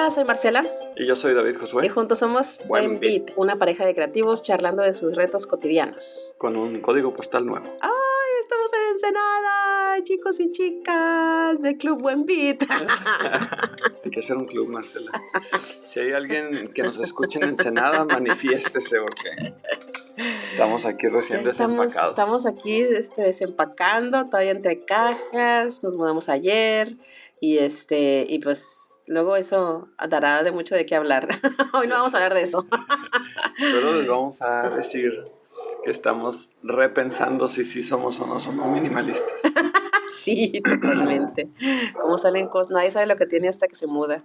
Hola, soy Marcela. Y yo soy David Y Josué. juntos somos Buen Beat, una pareja de creativos charlando de sus retos cotidianos. Con un código postal nuevo. ¡Ay, estamos en Ensenada! Chicos y chicas de Club Buen Beat. Hay que hacer un club, Marcela. Si hay alguien que nos escuche en Ensenada, manifiéstese porque estamos aquí recién desempacados. Estamos aquí desempacando, todavía entre cajas, nos mudamos ayer y pues luego eso dará de mucho de qué hablar. Hoy no vamos a hablar de eso. Solo les vamos a decir que estamos repensando si sí somos o no somos minimalistas. Sí, totalmente. Cómo salen cosas, nadie sabe lo que tiene hasta que se muda.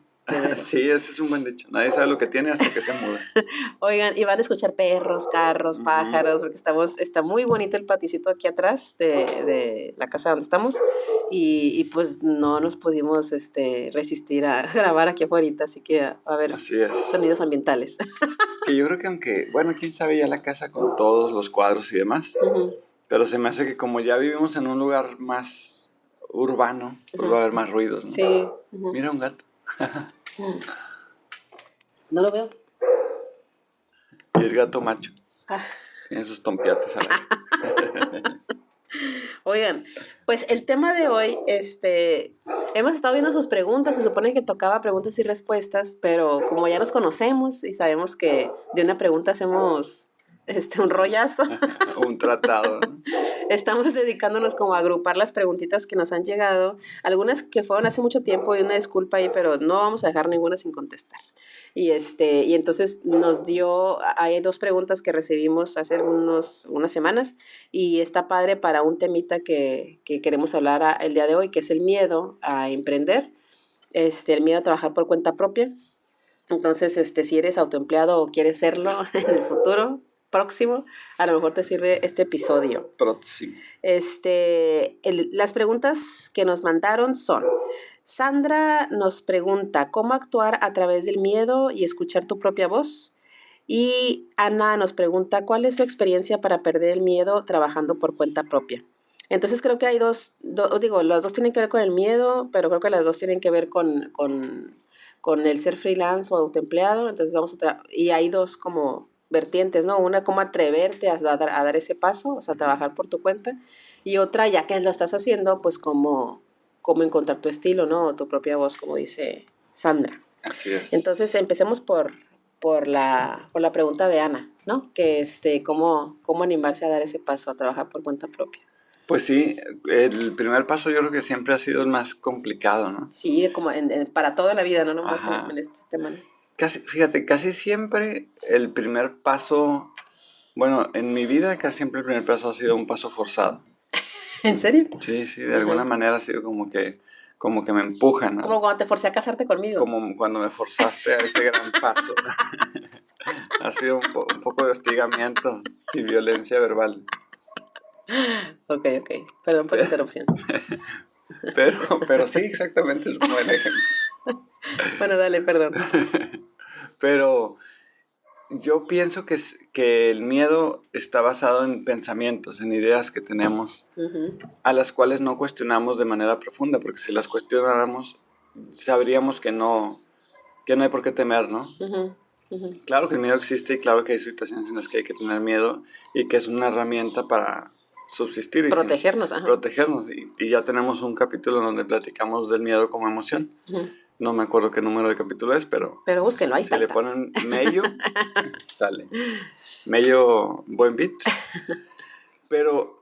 Sí, ese es un buen dicho. Nadie sabe lo que tiene hasta que se muda. Oigan, y van a escuchar perros, carros, pájaros, porque está muy bonito el paticito aquí atrás de la casa donde estamos. Y pues no nos pudimos resistir a grabar aquí afuera, así que va a haber sonidos ambientales. Que yo creo que aunque, bueno, quién sabe ya la casa con todos los cuadros y demás, pero se me hace que como ya vivimos en un lugar más urbano, pues va a haber más ruidos, ¿no? Sí. Mira un gato. No lo veo. Y es gato macho. Tiene sus tompiates al aire. Oigan, pues el tema de hoy, hemos estado viendo sus preguntas, se supone que tocaba preguntas y respuestas, pero como ya nos conocemos y sabemos que de una pregunta hacemos un rollazo. Un tratado, ¿no? Estamos dedicándonos como a agrupar las preguntitas que nos han llegado, algunas que fueron hace mucho tiempo y una disculpa ahí, pero no vamos a dejar ninguna sin contestar. Y entonces hay dos preguntas que recibimos hace unas semanas y está padre para un temita que queremos hablar el día de hoy, que es el miedo a emprender, el miedo a trabajar por cuenta propia. Entonces, si eres autoempleado o quieres serlo en el futuro próximo, a lo mejor te sirve este episodio. Próximo. Las preguntas que nos mandaron son: Sandra nos pregunta cómo actuar a través del miedo y escuchar tu propia voz. Y Ana nos pregunta cuál es su experiencia para perder el miedo trabajando por cuenta propia. Entonces creo que hay las dos tienen que ver con el miedo, pero creo que las dos tienen que ver con el ser freelance o autoempleado. Entonces y hay dos como vertientes, ¿no? Una, cómo atreverte a dar ese paso, o sea, trabajar por tu cuenta. Y otra, ya que lo estás haciendo, pues cómo encontrar tu estilo, ¿no? O tu propia voz, como dice Sandra. Así es. Entonces, empecemos por la pregunta de Ana, ¿no? Que cómo animarse a dar ese paso a trabajar por cuenta propia. Pues sí, el primer paso yo creo que siempre ha sido el más complicado, ¿no? Sí, como para toda la vida, no nomás en este tema, ¿no? Casi siempre el primer paso, bueno, en mi vida casi siempre el primer paso ha sido un paso forzado. ¿En serio? Sí, de alguna manera ha sido como que me empujan, ¿no? Como cuando te forcé a casarte conmigo. Como cuando me forzaste a ese gran paso. Ha sido un poco de hostigamiento y violencia verbal. Ok. Perdón por la interrupción. Pero sí, exactamente es como el ejemplo. Bueno, dale, perdón. Pero yo pienso que el miedo está basado en pensamientos, en ideas que tenemos, a las cuales no cuestionamos de manera profunda, porque si las cuestionáramos, sabríamos que no hay por qué temer, ¿no? Claro que el miedo existe y claro que hay situaciones en las que hay que tener miedo y que es una herramienta para subsistir. Y protegernos. Protegernos. Y ya tenemos un capítulo donde platicamos del miedo como emoción. No me acuerdo qué número de capítulo es, pero búsquenlo, ahí está. Si le ponen Mello, sale. Mello Buen Beat. Pero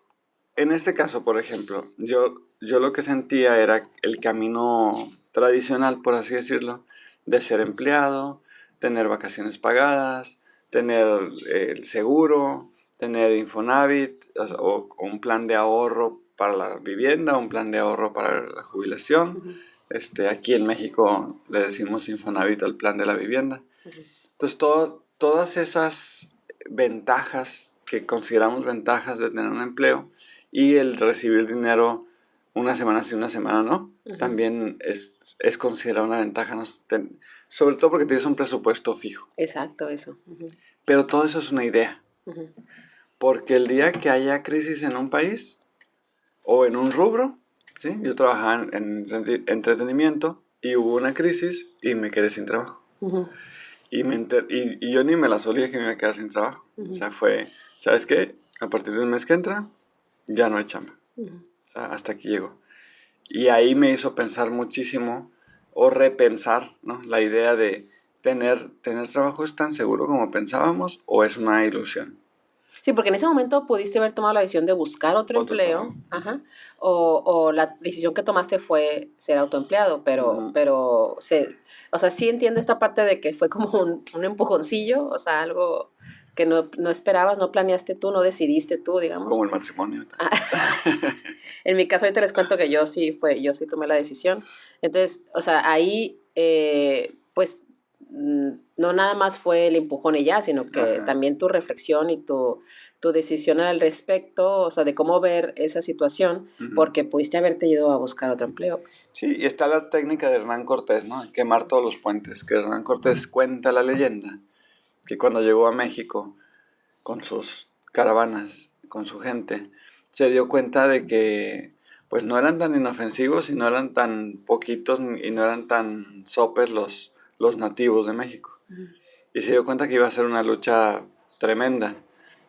en este caso, por ejemplo, yo lo que sentía era el camino tradicional, por así decirlo, de ser empleado, tener vacaciones pagadas, tener el seguro, tener Infonavit o un plan de ahorro para la vivienda, un plan de ahorro para la jubilación. Aquí en México le decimos Infonavit al plan de la vivienda. Entonces, todas esas ventajas que consideramos ventajas de tener un empleo y el recibir dinero una semana sí, una semana no, también es considerado una ventaja, ¿no? Sobre todo porque tienes un presupuesto fijo. Exacto, eso. Pero todo eso es una idea. Porque el día que haya crisis en un país o en un rubro, ¿sí? Yo trabajaba en entretenimiento y hubo una crisis y me quedé sin trabajo. Ujú. Y yo ni me la solía que me iba a quedar sin trabajo. Ujú. O sea, fue, ¿sabes qué? A partir del mes que entra, ya no hay chamba. Ujú. O sea, hasta aquí llegó. Y ahí me hizo pensar muchísimo, o repensar, ¿no? La idea de tener trabajo, ¿es tan seguro como pensábamos o es una ilusión? Sí, porque en ese momento pudiste haber tomado la decisión de buscar otro Otro trabajo. empleo, ajá, o la decisión que tomaste fue ser autoempleado, Ujú. o sea, sí entiendo esta parte de que fue como un empujoncillo, o sea, algo que no esperabas, no planeaste tú, no decidiste tú, digamos. Como el matrimonio. Ah, en mi caso ahorita les cuento que yo sí tomé la decisión. Entonces, o sea, ahí, pues, no nada más fue el empujón y ya, sino que Ajá. también tu reflexión y tu decisión al respecto, o sea, de cómo ver esa situación, Ujú. porque pudiste haberte ido a buscar otro empleo. Sí, y está la técnica de Hernán Cortés, ¿no? Quemar todos los puentes. Que Hernán Cortés cuenta la leyenda que cuando llegó a México con sus caravanas, con su gente, se dio cuenta de que pues no eran tan inofensivos y no eran tan poquitos y no eran tan sopes los nativos de México. Ujú. Y se dio cuenta que iba a ser una lucha tremenda.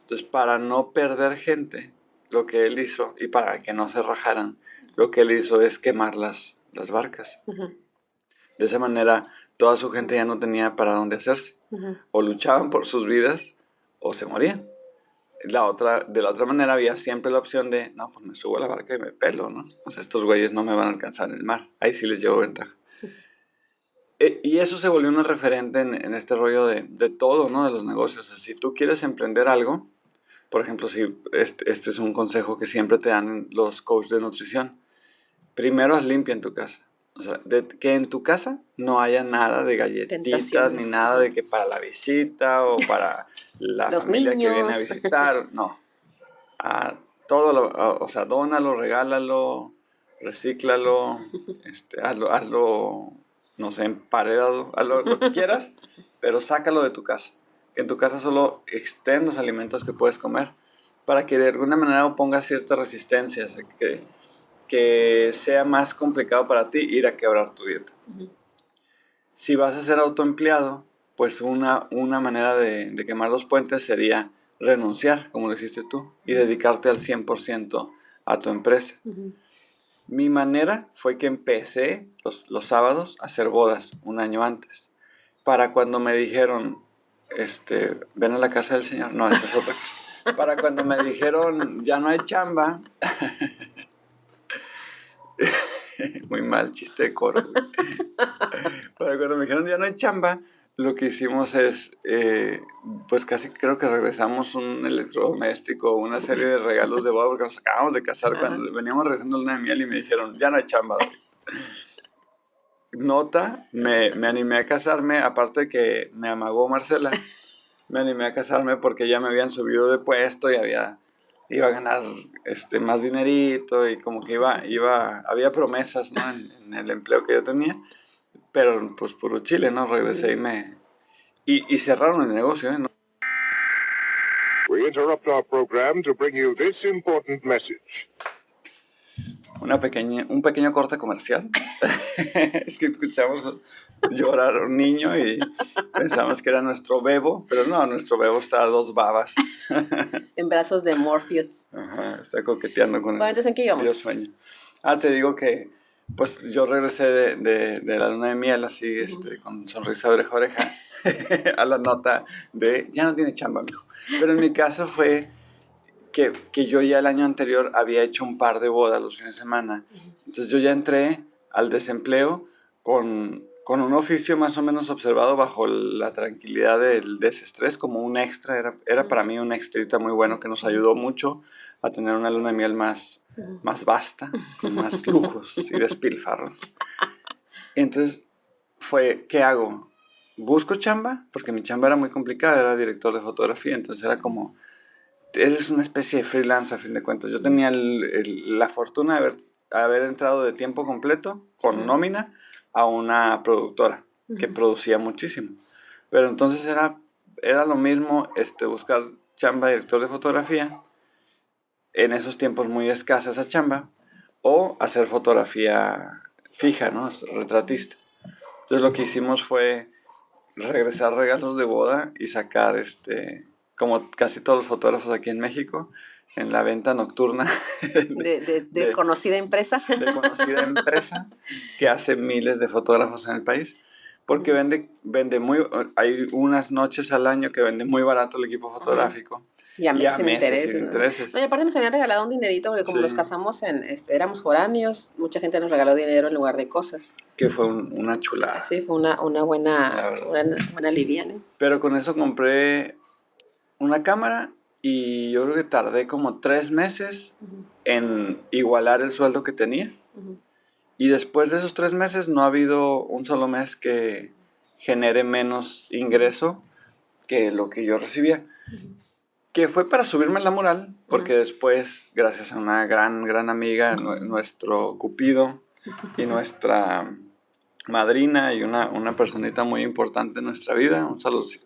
Entonces, para no perder gente, lo que él hizo, y para que no se rajaran, lo que él hizo es quemar las barcas. Ujú. De esa manera, toda su gente ya no tenía para dónde hacerse. Ujú. O luchaban por sus vidas o se morían. De la otra manera había siempre la opción de, no, pues me subo a la barca y me pelo, ¿no? O sea, estos güeyes no me van a alcanzar en el mar. Ahí sí les llevo ventaja. Y eso se volvió un referente en este rollo de todo, ¿no? De los negocios. O sea, si tú quieres emprender algo, por ejemplo, si este es un consejo que siempre te dan los coaches de nutrición. Primero haz limpia en tu casa. O sea, que en tu casa no haya nada de galletitas, ni Tentaciones. nada Ajá. de que para la visita o para la Los familia que viene a niños. visitar. No. O sea, dónalo, regálalo, recíclalo, hazlo, no sé, emparedado, hazlo lo que quieras, pero sácalo de tu casa. Que en tu casa solo estén los alimentos que puedes comer, para que de alguna manera pongas cierta resistencia, o sea, que sea más complicado para ti ir a quebrar tu dieta. Ujú. Si vas a ser autoempleado, pues una manera de quemar los puentes sería renunciar, como lo hiciste tú, y dedicarte al 100% a tu empresa. Ujú. Mi manera fue que empecé los sábados a hacer bodas un año antes. Para cuando me dijeron, ven a la casa del Señor. No, esa es otra cosa. Para cuando me dijeron, ya no hay chamba. Muy mal, chiste de coro. Para cuando me dijeron, ya no hay chamba, lo que hicimos es, pues casi creo que regresamos un electrodoméstico, una serie de regalos de boda, porque nos acabamos de casar cuando veníamos regresando a luna de miel y me dijeron, ya no hay chamba, David. Nota, me animé a casarme, aparte de que me amagó Marcela, me animé a casarme porque ya me habían subido de puesto y iba a ganar más dinerito y como que había promesas, ¿no? En el empleo que yo tenía, pero pues puro chile, ¿no? Regresé y cerraron el negocio, ¿eh? We interrupt our program to bring you this important message. Un pequeño corte comercial. Es que escuchamos llorar a un niño y pensamos que era nuestro bebo, pero no, nuestro bebo está a 2 babas. En brazos de Morpheus. Ajá, está coqueteando con Bueno, entonces, ¿en qué íbamos? Dios sueño. Te digo que pues yo regresé de la luna de miel así, con sonrisa de oreja a oreja, a la nota de, ya no tiene chamba, mijo. Pero en mi caso fue que yo ya el año anterior había hecho un par de bodas los fines de semana. Entonces yo ya entré al desempleo con un oficio más o menos observado bajo la tranquilidad del desestrés, como un extra. Era para mí un extrita muy bueno que nos ayudó mucho a tener una luna de miel más vasta, con más lujos y despilfarros. Entonces fue, ¿qué hago? ¿Busco chamba? Porque mi chamba era muy complicada, era director de fotografía, entonces era como, eres una especie de freelance a fin de cuentas. Yo tenía la fortuna de haber entrado de tiempo completo, con nómina, a una productora que producía muchísimo. Pero entonces era lo mismo buscar chamba de director de fotografía, en esos tiempos muy escasa esa chamba, o hacer fotografía fija, ¿no? Retratista. Entonces lo que hicimos fue regresar regalos de boda y sacar, como casi todos los fotógrafos aquí en México, en la venta nocturna De conocida empresa. de conocida empresa que hace miles de fotógrafos en el país. Porque hay unas noches al año que vende muy barato el equipo fotográfico. Y a meses sin intereses. sin intereses. No, y aparte nos habían regalado un dinerito porque como Sí. nos casamos, éramos foráneos, mucha gente nos regaló dinero en lugar de cosas. Que fue una chulada. Sí, fue una La buena, verdad. buena liviana. Pero con eso compré una cámara y yo creo que tardé como 3 meses en igualar el sueldo que tenía. Ujú. Y después de esos 3 meses no ha habido un solo mes que genere menos ingreso que lo que yo recibía. Que fue para subirme la moral, porque después, gracias a una gran amiga, nuestro cupido y nuestra madrina y una personita muy importante en nuestra vida,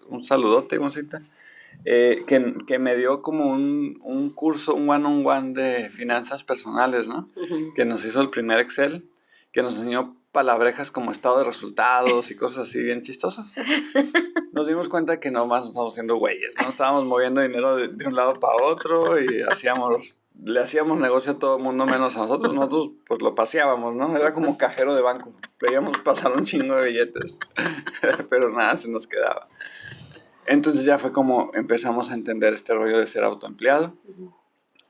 un saludote, Gonzita, que me dio como un curso, un one-on-one de finanzas personales, ¿no? Ujú. Que nos hizo el primer Excel, que nos enseñó palabrejas como estado de resultados y cosas así bien chistosas. Nos dimos cuenta que nomás nos estábamos haciendo güeyes, ¿no? Estábamos moviendo dinero de un lado para otro y le hacíamos negocio a todo el mundo menos a nosotros. Nosotros pues lo paseábamos, ¿no? Era como cajero de banco. Veíamos pasar un chingo de billetes, pero nada se nos quedaba. Entonces ya fue como empezamos a entender este rollo de ser autoempleado.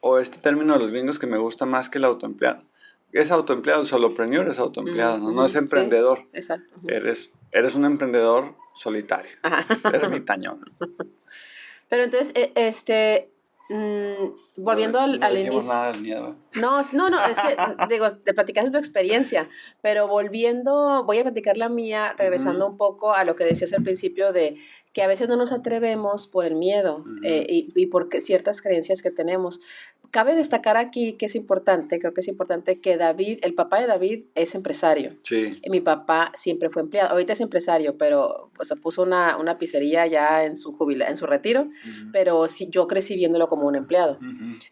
O este término de los gringos que me gusta más que el autoempleado. Es autoempleado, el solopreneur es autoempleado, ¿no? No es emprendedor. Sí, exacto. Eres un emprendedor solitario, ermitañón. Pero entonces, volviendo no al dijimos inicio. nada del miedo. No, es que, digo, te platicaste tu experiencia, pero voy a platicar la mía, regresando un poco a lo que decías al principio de que a veces no nos atrevemos por el miedo y por ciertas creencias que tenemos. Cabe destacar aquí que es importante, creo que es importante que el papá de David es empresario. Sí. Mi papá siempre fue empleado, ahorita es empresario, pero pues puso una pizzería ya en su retiro, pero sí, yo crecí viéndolo como un empleado.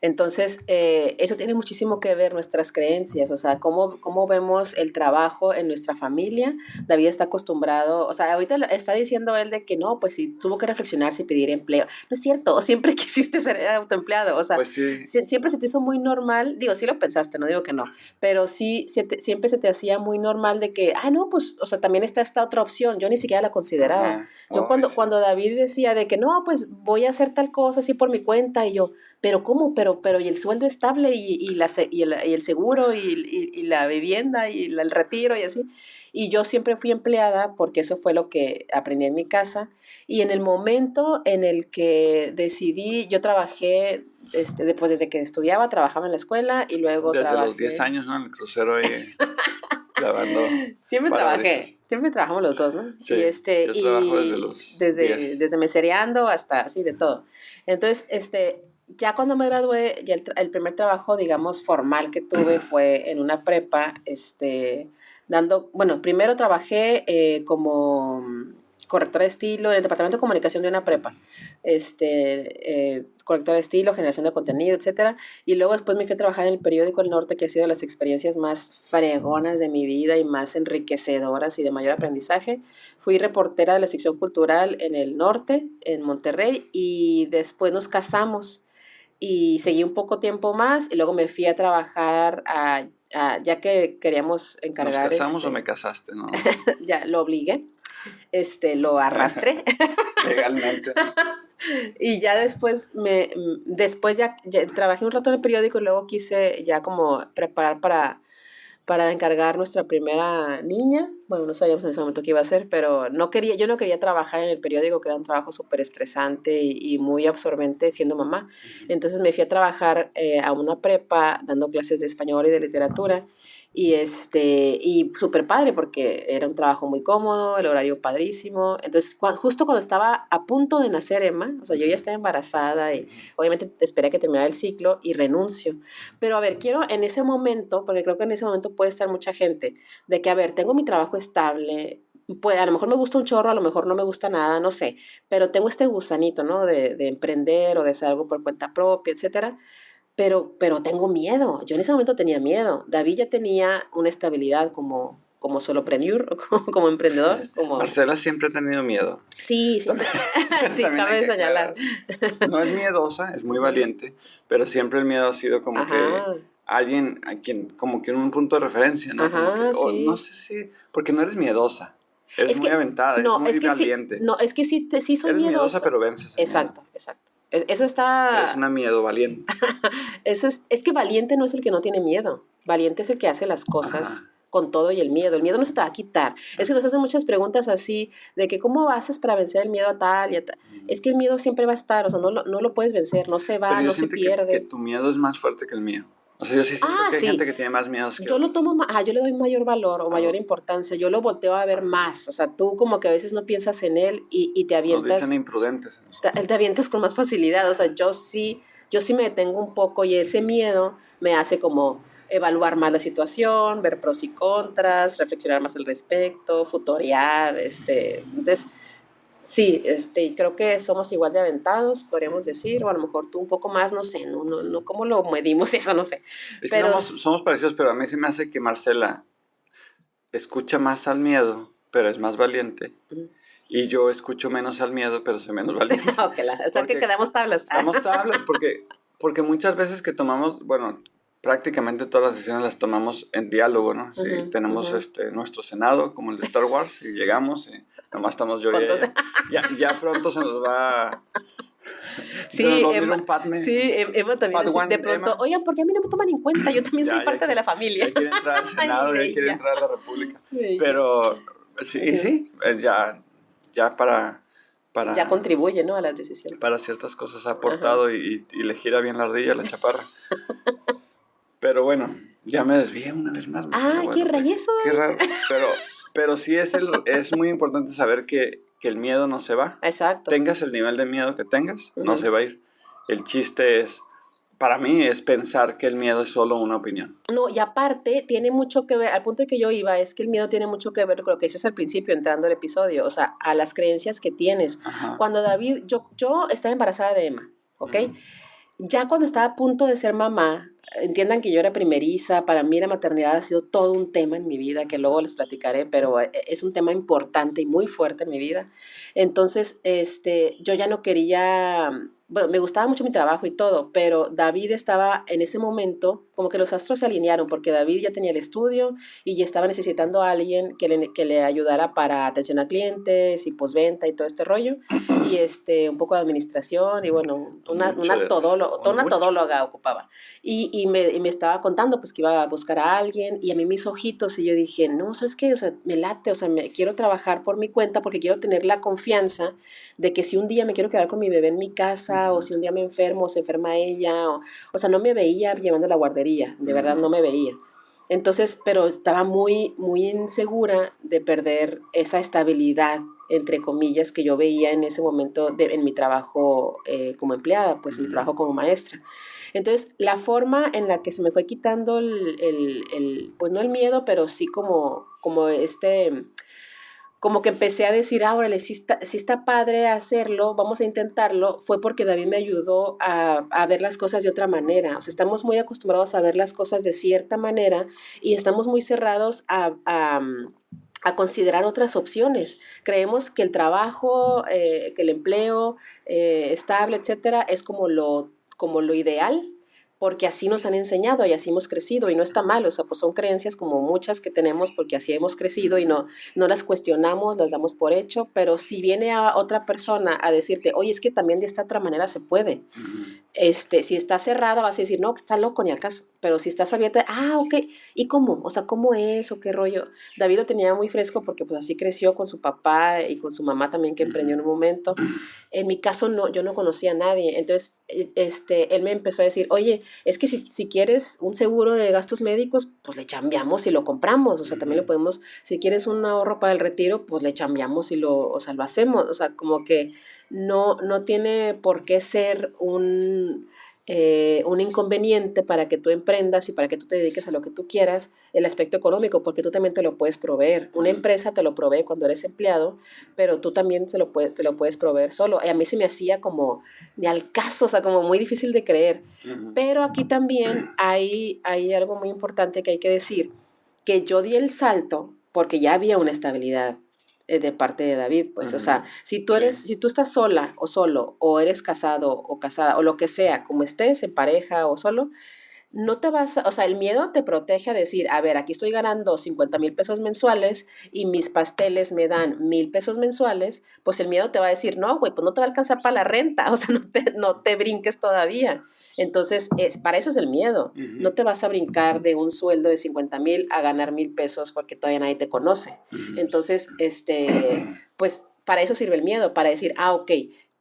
Entonces, eso tiene muchísimo que ver nuestras creencias, o sea, cómo vemos el trabajo en nuestra familia. David está acostumbrado, o sea, ahorita está diciendo él de que no, pues sí, tuvo que reflexionar si pedir empleo. No es cierto, siempre quisiste ser autoempleado, o sea, pues sí. Siempre se te hizo muy normal, digo, sí lo pensaste, no digo que no, pero sí, siempre se te hacía muy normal de que, no, pues, o sea, también está esta otra opción, yo ni siquiera la consideraba. Ajá. Yo cuando David decía de que, no, pues voy a hacer tal cosa así por mi cuenta, y yo, pero ¿cómo? Pero y el sueldo estable y el seguro y la vivienda y el retiro y así. Y yo siempre fui empleada porque eso fue lo que aprendí en mi casa. Y en el momento en el que decidí, yo trabajé, desde que estudiaba, trabajaba en la escuela y luego Desde trabajé. los 10 años, ¿no? En el crucero ahí lavando. Siempre trabajamos los dos, ¿no? Sí, yo trabajo desde los 10. Desde mesereando hasta así de todo. Entonces, ya cuando me gradué, ya el primer trabajo, digamos, formal que tuve fue en una prepa, primero trabajé como correctora de estilo en el departamento de comunicación de una prepa, correctora de estilo, generación de contenido, etcétera, y luego después me fui a trabajar en el periódico El Norte, que ha sido de las experiencias más fregonas de mi vida y más enriquecedoras y de mayor aprendizaje. Fui reportera de la sección cultural en El Norte, en Monterrey, y después nos casamos y seguí un poco tiempo más y luego me fui a trabajar ya que queríamos encargar. ¿Nos casamos o me casaste, no? Ya lo obligué, lo arrastré. Legalmente. Y ya después ya trabajé un rato en el periódico y luego quise ya como preparar para encargar nuestra primera niña. Bueno, no sabíamos en ese momento qué iba a hacer, pero yo no quería trabajar en el periódico, que era un trabajo súper estresante y muy absorbente siendo mamá. Entonces me fui a trabajar a una prepa dando clases de español y de literatura. Y súper padre porque era un trabajo muy cómodo, el horario padrísimo. Entonces, justo cuando estaba a punto de nacer Emma, o sea, yo ya estaba embarazada y obviamente esperé a que terminara el ciclo y renuncio. Pero a ver, quiero en ese momento, porque creo que en ese momento puede estar mucha gente, de que, a ver, tengo mi trabajo estable, pues a lo mejor me gusta un chorro, a lo mejor no me gusta nada, no sé, pero tengo este gusanito, ¿no? De emprender o de hacer algo por cuenta propia, etcétera. Pero tengo miedo. Yo en ese momento tenía miedo. David ya tenía una estabilidad como como solopreneur, como emprendedor. Como... Marcela siempre ha tenido miedo. Sí, sí, sí, También cabe hay que señalar. No es miedosa, es muy valiente, pero siempre el miedo ha sido como Ajá. que alguien a quien, como que en un punto de referencia, ¿no? Como que, Ajá, sí. no sé si, porque no eres miedosa, eres Es muy que, aventada, eres no, muy es que valiente. sí, no, es que sí, sí soy Eres miedosa, miedosa. pero vences el Exacto, miedo. exacto. Eso Eres está, una miedo valiente. eso es que valiente no es el que no tiene miedo. Valiente es el que hace las cosas Ajá. con todo y el miedo. El miedo no se te va a quitar. Es que nos hacen muchas preguntas así de que cómo haces para vencer el miedo a tal y a tal. Es que el miedo siempre va a estar, o sea, no lo puedes vencer, no se va, Pero yo no se siento que pierde. tu miedo es más fuerte que el mío. O sea, yo sí siento Ah, que hay gente sí. que tiene más miedos que Yo lo otros. tomo, yo le doy mayor valor o mayor Ah, importancia, yo lo volteo a ver más, o sea, tú como que a veces no piensas en él y te nos dicen avientas, imprudentes. te avientas con más facilidad, o sea, yo sí me detengo un poco y ese miedo me hace como evaluar más la situación, ver pros y contras, reflexionar más al respecto, futorear, entonces, sí, creo que somos igual de aventados, podríamos decir, o a lo mejor tú un poco más, no sé, no, ¿cómo lo medimos eso? No sé, Es que pero somos parecidos, pero a mí se me hace que Marcela escucha más al miedo, pero es más valiente. Y yo escucho menos al miedo, pero soy menos valiente. o sea que Porque quedamos tablas. estamos tablas, porque muchas veces que tomamos, bueno, prácticamente todas las decisiones las tomamos en diálogo, ¿no? Sí, Ujú, tenemos ujú. nuestro senado, como el de Star Wars, y llegamos y nomás estamos yo y ¿Cuántos? ella. Ya pronto se nos va Sí, a unir un Padme. sí, Emma también decía, Padawan de pronto, Emma. oigan, ¿por qué a mí no me toman en cuenta? Yo también soy parte de la familia. Ya quiere entrar al Senado, Ay, ya quiere bella, entrar a la República. bella. Pero, sí, y Ujú. sí, ya Ya para, contribuye, ¿no? A las decisiones. para ciertas cosas ha Ajá. aportado y le gira bien la ardilla a la chaparra. Pero bueno, ya me desvié una vez más, Marcela Ah, qué Guadalupe. rayeso, Qué David. raro. Pero sí es muy importante saber que el miedo no se va. Exacto. Tengas el nivel de miedo que tengas, no Ujú. se va a ir. El chiste es, para mí, es pensar que el miedo es solo una opinión. No, y aparte tiene mucho que ver, al punto de que yo iba, es que el miedo tiene mucho que ver con lo que dices al principio, entrando al episodio, o sea, a las creencias que tienes. Ajá. Cuando David, yo estaba embarazada de Emma, ¿ok? Ujú. Ya cuando estaba a punto de ser mamá, entiendan que yo era primeriza, para mí la maternidad ha sido todo un tema en mi vida, que luego les platicaré, pero es un tema importante y muy fuerte en mi vida. Entonces, yo ya no quería, bueno, me gustaba mucho mi trabajo y todo, pero David estaba en ese momento, como que los astros se alinearon, porque David ya tenía el estudio y ya estaba necesitando a alguien que le ayudara para atención a clientes y postventa y todo este rollo, y un poco de administración y bueno, Mucho de una mucho. todóloga ocupaba. Y me estaba contando pues que iba a buscar a alguien y a mí mis ojitos y yo dije, no, ¿sabes qué? O sea, me late, o sea, quiero trabajar por mi cuenta porque quiero tener la confianza de que si un día me quiero quedar con mi bebé en mi casa o si un día me enfermo o se enferma ella, o sea, no me veía llevando a la guardería, de verdad no me veía. Entonces, pero estaba muy, muy insegura de perder esa estabilidad, entre comillas, que yo veía en ese momento en mi trabajo como empleada, pues en mi trabajo como maestra. Entonces, la forma en la que se me fue quitando pues no el miedo, pero sí como que empecé a decir, órale, si está padre hacerlo, vamos a intentarlo, fue porque David me ayudó a ver las cosas de otra manera. O sea, estamos muy acostumbrados a ver las cosas de cierta manera y estamos muy cerrados a considerar otras opciones. Creemos que el trabajo, que el empleo estable, etcétera, es como lo ideal, porque así nos han enseñado y así hemos crecido y no está mal, o sea, pues son creencias como muchas que tenemos porque así hemos crecido y no las cuestionamos, las damos por hecho, pero si viene a otra persona a decirte, oye, es que también de esta otra manera se puede. Si está cerrada vas a decir, no, está loco ni al caso, pero si estás abierta, ok, ¿y cómo? O sea, ¿cómo es o qué rollo? David lo tenía muy fresco porque pues así creció con su papá y con su mamá también que emprendió en un momento. En mi caso no, yo no conocía a nadie, entonces él me empezó a decir, oye, es que si quieres un seguro de gastos médicos, pues le chambeamos y lo compramos, o sea, también lo podemos, si quieres un ahorro para el retiro, pues le chambeamos y o sea, lo hacemos, o sea, como que no tiene por qué ser un inconveniente para que tú emprendas y para que tú te dediques a lo que tú quieras, el aspecto económico, porque tú también te lo puedes proveer. Una empresa te lo provee cuando eres empleado, pero tú también te lo puedes proveer solo. Y a mí se me hacía como de al caso, o sea, como muy difícil de creer. Pero aquí también hay algo muy importante que hay que decir, que yo di el salto porque ya había una estabilidad de parte de David, pues, o sea, si tú estás sola o solo, o eres casado o casada, o lo que sea, como estés en pareja o solo, no te vas o sea, el miedo te protege a decir, a ver, aquí estoy ganando 50,000 pesos mensuales y mis pasteles me dan 1,000 pesos mensuales, pues el miedo te va a decir, no, güey, pues no te va a alcanzar para la renta, o sea, no te brinques todavía. Entonces, para eso es el miedo. No te vas a brincar de un sueldo de 50,000 a ganar 1,000 pesos porque todavía nadie te conoce. Entonces, pues para eso sirve el miedo, para decir, ok,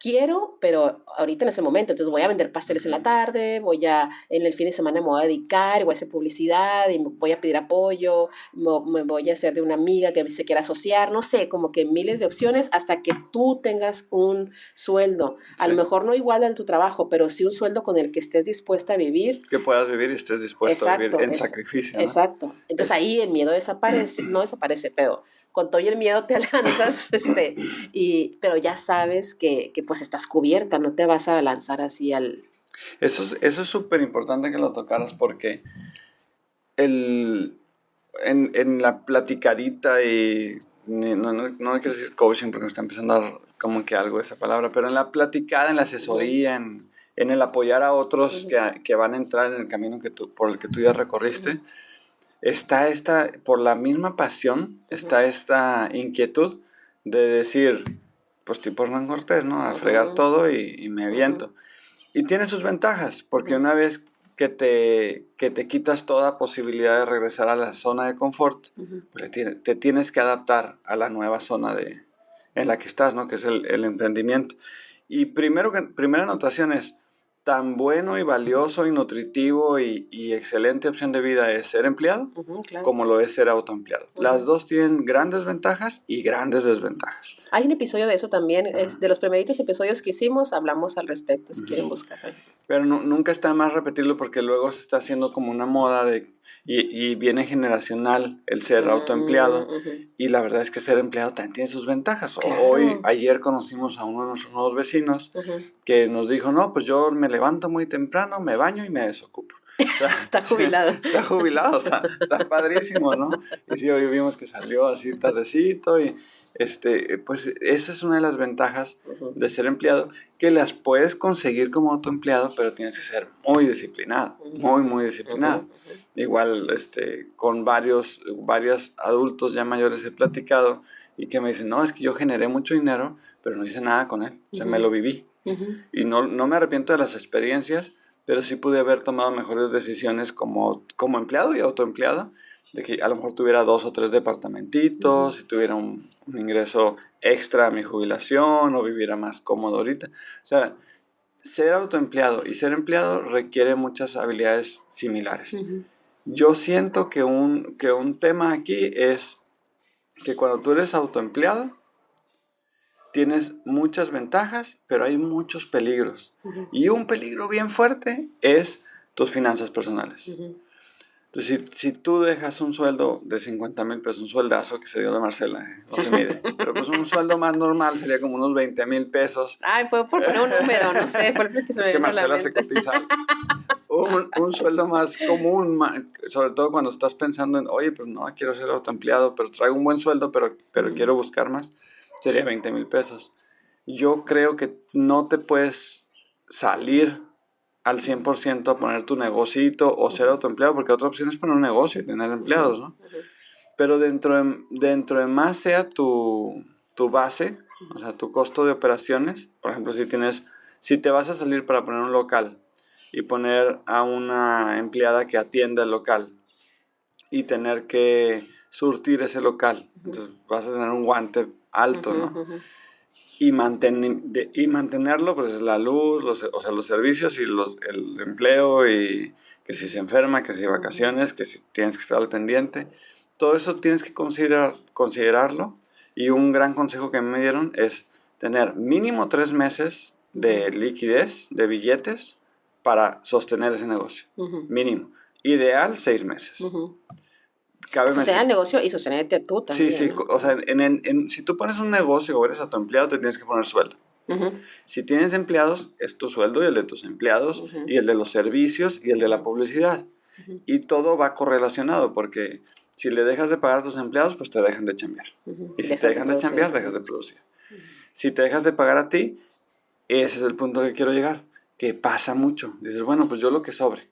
quiero, pero ahorita en ese momento, entonces voy a vender pasteles en la tarde, en el fin de semana me voy a dedicar, voy a hacer publicidad y voy a pedir apoyo, me voy a hacer de una amiga que se quiera asociar, no sé, como que miles de opciones hasta que tú tengas un sueldo. A lo mejor no igual al tu trabajo, pero sí un sueldo con el que estés dispuesta a vivir. Que puedas vivir y estés dispuesto a vivir en sacrificio, ¿no? Exacto. Entonces ahí el miedo desaparece, no desaparece, pero con todo y el miedo te lanzas, pero ya sabes que pues estás cubierta, no te vas a lanzar así al... Eso es súper importante que lo tocaras porque en la platicadita y no quiero decir coaching porque me está empezando a dar como que algo esa palabra, pero en la platicada, en la asesoría, en el apoyar a otros que van a entrar en el camino por el que tú ya recorriste, está por la misma pasión, está esta inquietud de decir, pues tipo Hernán Cortés, ¿no? A fregar todo y me aviento. Y tiene sus ventajas, porque una vez que te quitas toda posibilidad de regresar a la zona de confort, pues te tienes que adaptar a la nueva zona en la que estás, ¿no? Que es el emprendimiento. Y primera anotación es, tan bueno y valioso y nutritivo y excelente opción de vida es ser empleado, claro, como lo es ser autoempleado. Las dos tienen grandes ventajas y grandes desventajas. Hay un episodio de eso también, es de los primeritos episodios que hicimos, hablamos al respecto, si quieren buscarlo. Pero nunca está más repetirlo porque luego se está haciendo como una moda y viene generacional el ser autoempleado, y la verdad es que ser empleado también tiene sus ventajas. Claro. Ayer conocimos a uno de nuestros nuevos vecinos que nos dijo, no, pues yo me levanto muy temprano, me baño y me desocupo. O sea, está jubilado. Está jubilado, está padrísimo, ¿no? Y sí, hoy vimos que salió así tardecito y pues esa es una de las ventajas de ser empleado, que las puedes conseguir como autoempleado, pero tienes que ser muy disciplinado, muy disciplinado. Igual con varios adultos ya mayores he platicado y que me dicen, no, es que yo generé mucho dinero, pero no hice nada con él, o sea, me lo viví. Y no me arrepiento de las experiencias, pero sí pude haber tomado mejores decisiones como empleado y autoempleado, de que a lo mejor tuviera 2 o 3 departamentitos, y tuviera un ingreso extra a mi jubilación, o viviera más cómodo ahorita. O sea, ser autoempleado y ser empleado requiere muchas habilidades similares. Yo siento que un tema aquí es que cuando tú eres autoempleado, tienes muchas ventajas, pero hay muchos peligros. Y un peligro bien fuerte es tus finanzas personales. Entonces, si tú dejas un sueldo de 50,000 pesos, un sueldazo que se dio de Marcela, no se mide, pero pues un sueldo más normal sería como unos 20,000 pesos. Ay, fue por poner un número, no sé, fue el que se me vino a la mente. Es que Marcela se cotiza. Un sueldo más común, sobre todo cuando estás pensando en, oye, pues no, quiero ser autoempleado, pero traigo un buen sueldo, pero quiero buscar más, sería 20,000 pesos. Yo creo que no te puedes salir al 100% a poner tu negocito o ser autoempleado, porque otra opción es poner un negocio y tener empleados, ¿no? Pero dentro de más sea tu base, o sea, tu costo de operaciones, por ejemplo, si te vas a salir para poner un local y poner a una empleada que atienda el local y tener que surtir ese local, entonces vas a tener un guante alto, ¿no? Y mantenerlo, pues la luz, los servicios y el empleo, y que si se enferma, que si vacaciones, que si tienes que estar al pendiente. Todo eso tienes que considerarlo, y un gran consejo que me dieron es tener mínimo 3 meses de liquidez, de billetes, para sostener ese negocio. Mínimo. Ideal, 6 meses. Sostener el negocio y sostenerte tú también. Sí, ¿no? O sea, si tú pones un negocio o eres autoempleado, te tienes que poner sueldo. Si tienes empleados, es tu sueldo y el de tus empleados, y el de los servicios y el de la publicidad. Y todo va correlacionado, porque Si le dejas de pagar a tus empleados, pues te dejan de chambear. Y si te dejan de chambear, dejas de producir. Si te dejas de pagar a ti, ese es el punto que quiero llegar, que pasa mucho. Dices, bueno, pues yo lo que sobre.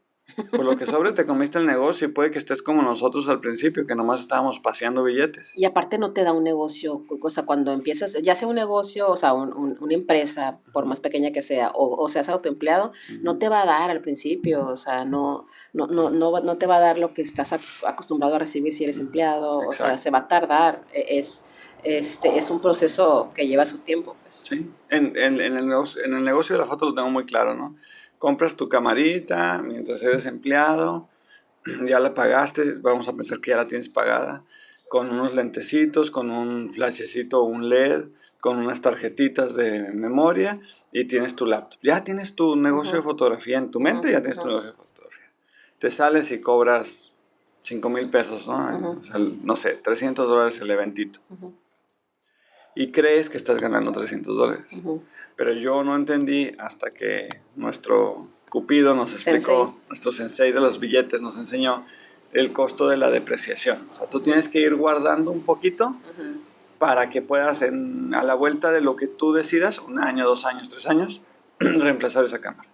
Por lo que sobre te comiste el negocio y puede que estés como nosotros al principio, que nomás estábamos paseando billetes. Y aparte no te da un negocio, o sea, cuando empiezas, ya sea un negocio, o sea, una empresa, por más pequeña que sea, o seas autoempleado, no te va a dar al principio, o sea, no te va a dar lo que estás acostumbrado a recibir si eres empleado, o sea, se va a tardar, es un proceso que lleva su tiempo, pues. Sí, en el negocio de la foto lo tengo muy claro, ¿no? Compras tu camarita mientras eres empleado, ya la pagaste, vamos a pensar que ya la tienes pagada, con unos lentecitos, con un flashecito o un LED, con unas tarjetitas de memoria y tienes tu laptop. Ya tienes tu negocio de fotografía en tu mente, ya tienes tu negocio de fotografía. Te sales y cobras 5,000 pesos, ¿no? O sea, no sé, $300 el eventito. Y crees que estás ganando $300. Pero yo no entendí hasta que nuestro Cupido nos explicó, nuestro sensei de los billetes nos enseñó el costo de la depreciación. O sea, tú tienes que ir guardando un poquito para que puedas a la vuelta de lo que tú decidas, 1 año, 2 años, 3 años, reemplazar esa cámara.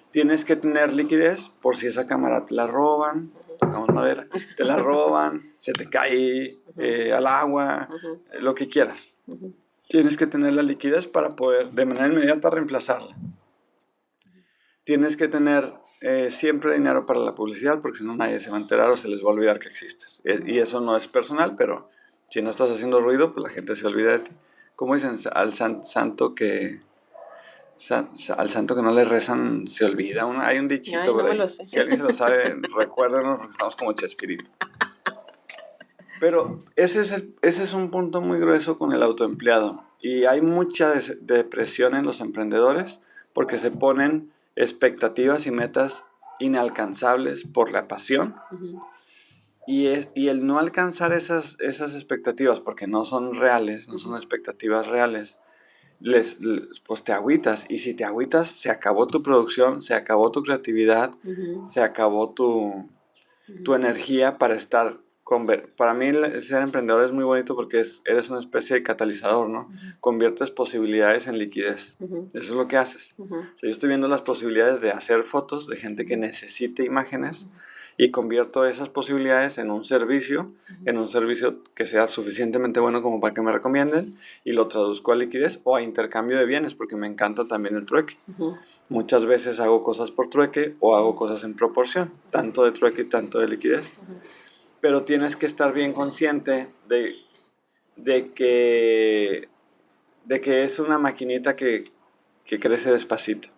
Tienes que tener liquidez por si esa cámara te la roban, tocamos madera, te la roban, se te cae al agua, lo que quieras. Tienes que tener la liquidez para poder de manera inmediata reemplazarla. Tienes que tener siempre dinero para la publicidad porque si no nadie se va a enterar o se les va a olvidar que existes. Y eso no es personal, pero si no estás haciendo ruido, pues la gente se olvida de ti. ¿Cómo dicen? Al santo que no le rezan se olvida. Hay un dichito. Ay, no me lo sé. Si alguien se lo sabe, recuérdenos porque estamos como Chespirito. Pero ese es un punto muy grueso con el autoempleado. Y hay mucha depresión en los emprendedores porque se ponen expectativas y metas inalcanzables por la pasión. Y el no alcanzar esas expectativas porque no son reales, no son expectativas reales, pues te agüitas. Y si te agüitas, se acabó tu producción, se acabó tu creatividad, se acabó tu energía para estar... Para mí ser emprendedor es muy bonito porque eres una especie de catalizador, ¿no? Conviertes posibilidades en liquidez. Eso es lo que haces. O sea, yo estoy viendo las posibilidades de hacer fotos de gente que necesite imágenes y convierto esas posibilidades en un servicio que sea suficientemente bueno como para que me recomienden y lo traduzco a liquidez o a intercambio de bienes porque me encanta también el trueque. Muchas veces hago cosas por trueque o hago cosas en proporción, tanto de trueque y tanto de liquidez. Pero tienes que estar bien consciente de que es una maquinita que crece despacito.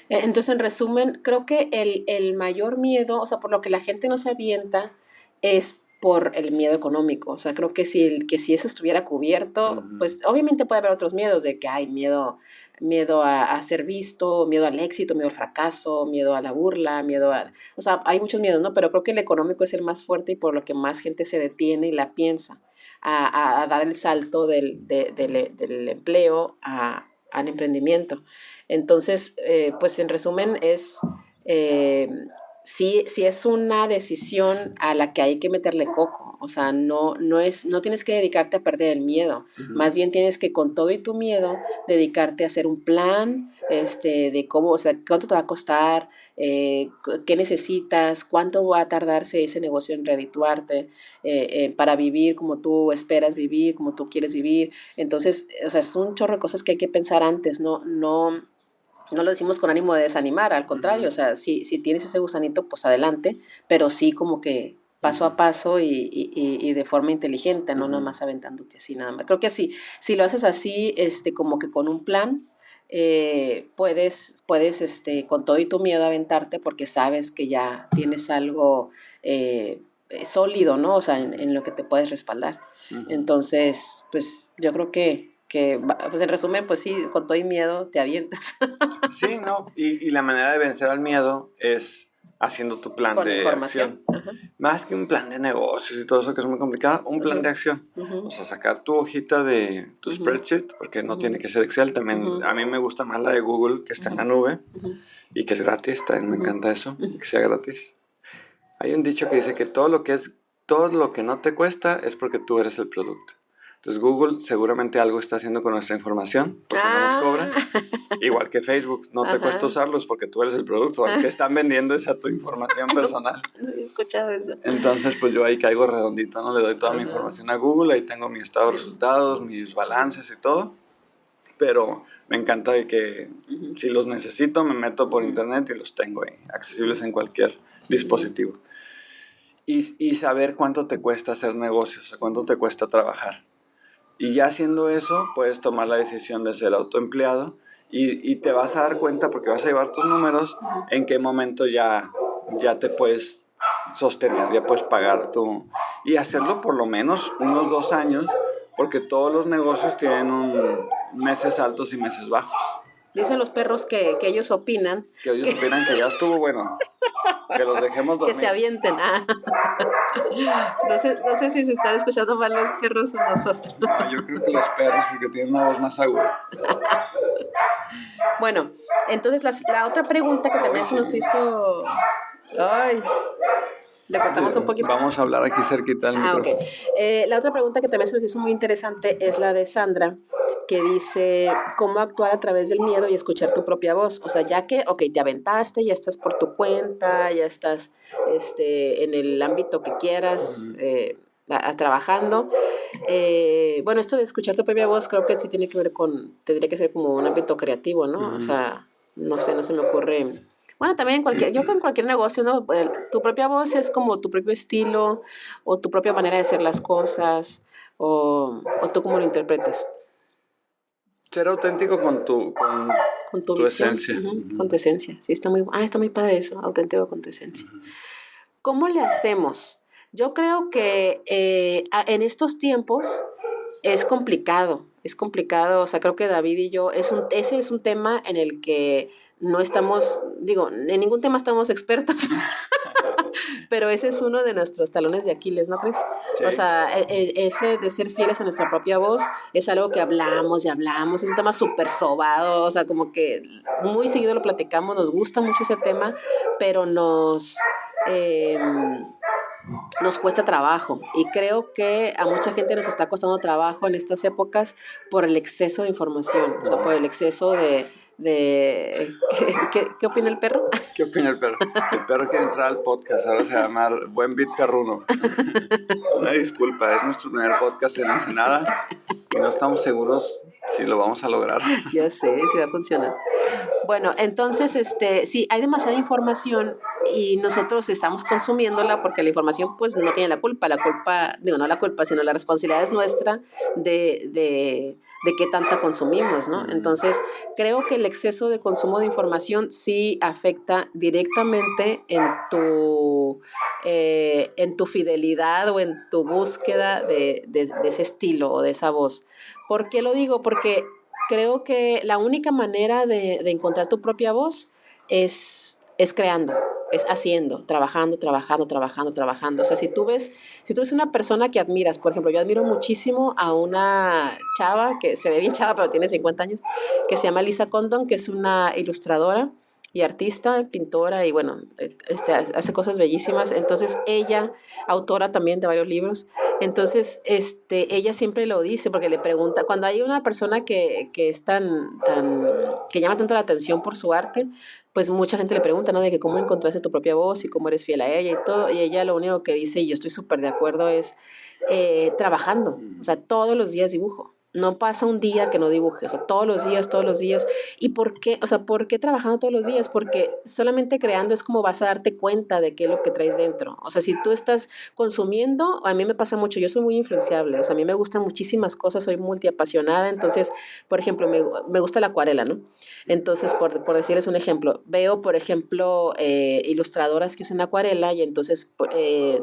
Entonces, en resumen, creo que el mayor miedo, o sea, por lo que la gente no se avienta, es por el miedo económico. O sea, creo que si eso estuviera cubierto, pues obviamente puede haber otros miedos de que hay miedo a ser visto, miedo al éxito, miedo al fracaso, miedo a la burla, o sea, hay muchos miedos, ¿no? Pero creo que el económico es el más fuerte y por lo que más gente se detiene y la piensa a dar el salto del empleo al emprendimiento. Entonces, pues en resumen sí es una decisión a la que hay que meterle coco. O sea, no tienes que dedicarte a perder el miedo. Más bien tienes que, con todo y tu miedo, dedicarte a hacer un plan de cómo, o sea, cuánto te va a costar, qué necesitas, cuánto va a tardarse ese negocio en redituarte para vivir como tú esperas vivir, como tú quieres vivir. Entonces, o sea, es un chorro de cosas que hay que pensar antes, no lo decimos con ánimo de desanimar, al contrario, o sea, si tienes ese gusanito, pues adelante, pero sí como que paso a paso y de forma inteligente, no nada más aventándote así nada más. Creo que si lo haces así, como que con un plan, puedes con todo y tu miedo aventarte porque sabes que ya tienes algo sólido, ¿no? O sea, en lo que te puedes respaldar. Entonces, pues yo creo que pues en resumen, pues sí, con todo y miedo te avientas. Sí, ¿no? Y la manera de vencer al miedo es haciendo tu plan con de información. acción. Más que un plan de negocios y todo eso que es muy complicado, un plan de acción. O sea, sacar tu hojita de tu spreadsheet, porque no tiene que ser Excel. También a mí me gusta más la de Google, que está en la nube y que es gratis. También me encanta eso, que sea gratis. Hay un dicho que dice que todo lo que es todo lo que no te cuesta es porque tú eres el producto. Entonces Google seguramente algo está haciendo con nuestra información porque no nos cobra. Igual que Facebook, no te cuesta usarlos porque tú eres el producto. Al que están vendiendo es a tu información personal. No he escuchado eso. Entonces, pues yo ahí caigo redondito, ¿no? Le doy toda mi información a Google, ahí tengo mi estado de resultados, mis balances y todo. Pero me encanta de que si los necesito me meto por internet y los tengo ahí, accesibles en cualquier dispositivo. Y saber cuánto te cuesta hacer negocios, cuánto te cuesta trabajar. Y ya haciendo eso, puedes tomar la decisión de ser autoempleado y te vas a dar cuenta, porque vas a llevar tus números, en qué momento ya te puedes sostener, ya puedes pagar tú. Y hacerlo por lo menos unos 2 años, porque todos los negocios tienen meses altos y meses bajos. Dicen los perros que ellos opinan. Que ellos opinan que ya estuvo bueno. Que los dejemos dormir. Que se avienten. No sé si se están escuchando mal los perros o nosotros. No, yo creo que los perros, porque tienen una voz más aguda. Bueno, entonces la otra pregunta que también se nos hizo... Ay, le cortamos un poquito. Vamos a hablar aquí cerquita del micrófono. Okay. La otra pregunta que también se nos hizo muy interesante es la de Sandra, que dice, ¿cómo actuar a través del miedo y escuchar tu propia voz? O sea, ya que, te aventaste, ya estás por tu cuenta, ya estás en el ámbito que quieras, trabajando. Bueno, esto de escuchar tu propia voz creo que sí tiene que ver tendría que ser como un ámbito creativo, ¿no? O sea, no sé, no se me ocurre... Bueno, también yo creo en cualquier negocio, ¿no? Tu propia voz es como tu propio estilo o tu propia manera de hacer las cosas o tú cómo lo interpretes. Ser auténtico con tu visión, esencia. Con tu esencia. Sí, está muy padre eso, auténtico con tu esencia. ¿Cómo le hacemos? Yo creo que en estos tiempos es complicado, o sea, creo que David y yo, ese es un tema en el que no estamos, en ningún tema estamos expertos, pero ese es uno de nuestros talones de Aquiles, ¿no crees? Sí. O sea, ese de ser fieles a nuestra propia voz es algo que hablamos y hablamos, es un tema súper sobado, o sea, como que muy seguido lo platicamos, nos gusta mucho ese tema, pero nos cuesta trabajo y creo que a mucha gente nos está costando trabajo en estas épocas por el exceso de información, o sea, por el exceso de ¿Qué opina el perro? ¿Qué opina el perro? El perro quiere entrar al podcast, ahora se llama Buen Beat Perruno. Una disculpa, es nuestro primer podcast en Ensenada y no estamos seguros si lo vamos a lograr. Ya sé, si va a funcionar. Bueno, entonces, sí, hay demasiada información y nosotros estamos consumiéndola porque la información, pues, no tiene la culpa, no la culpa, sino la responsabilidad es nuestra de qué tanta consumimos, ¿no? Entonces, creo que el exceso de consumo de información sí afecta directamente en tu fidelidad o en tu búsqueda de ese estilo o de esa voz. ¿Por qué lo digo? Porque creo que la única manera de encontrar tu propia voz es creando, es haciendo, trabajando. O sea, si tú ves una persona que admiras, por ejemplo, yo admiro muchísimo a una chava que se ve bien chava, pero tiene 50 años, que se llama Lisa Condon, que es una ilustradora y artista, pintora, y bueno, hace cosas bellísimas. Entonces ella, autora también de varios libros, entonces ella siempre lo dice, porque le pregunta, cuando hay una persona que es que llama tanto la atención por su arte, pues mucha gente le pregunta, ¿no? De que cómo encontraste tu propia voz y cómo eres fiel a ella y todo, y ella lo único que dice, y yo estoy súper de acuerdo, es trabajando, o sea, todos los días dibujo. No pasa un día que no dibuje, o sea, todos los días. ¿Y por qué? O sea, ¿por qué trabajando todos los días? Porque solamente creando es como vas a darte cuenta de qué es lo que traes dentro. O sea, si tú estás consumiendo, a mí me pasa mucho, yo soy muy influenciable, o sea, a mí me gustan muchísimas cosas, soy multiapasionada, entonces, por ejemplo, me gusta la acuarela, ¿no? Entonces, por decirles un ejemplo, veo, por ejemplo, ilustradoras que usan acuarela y entonces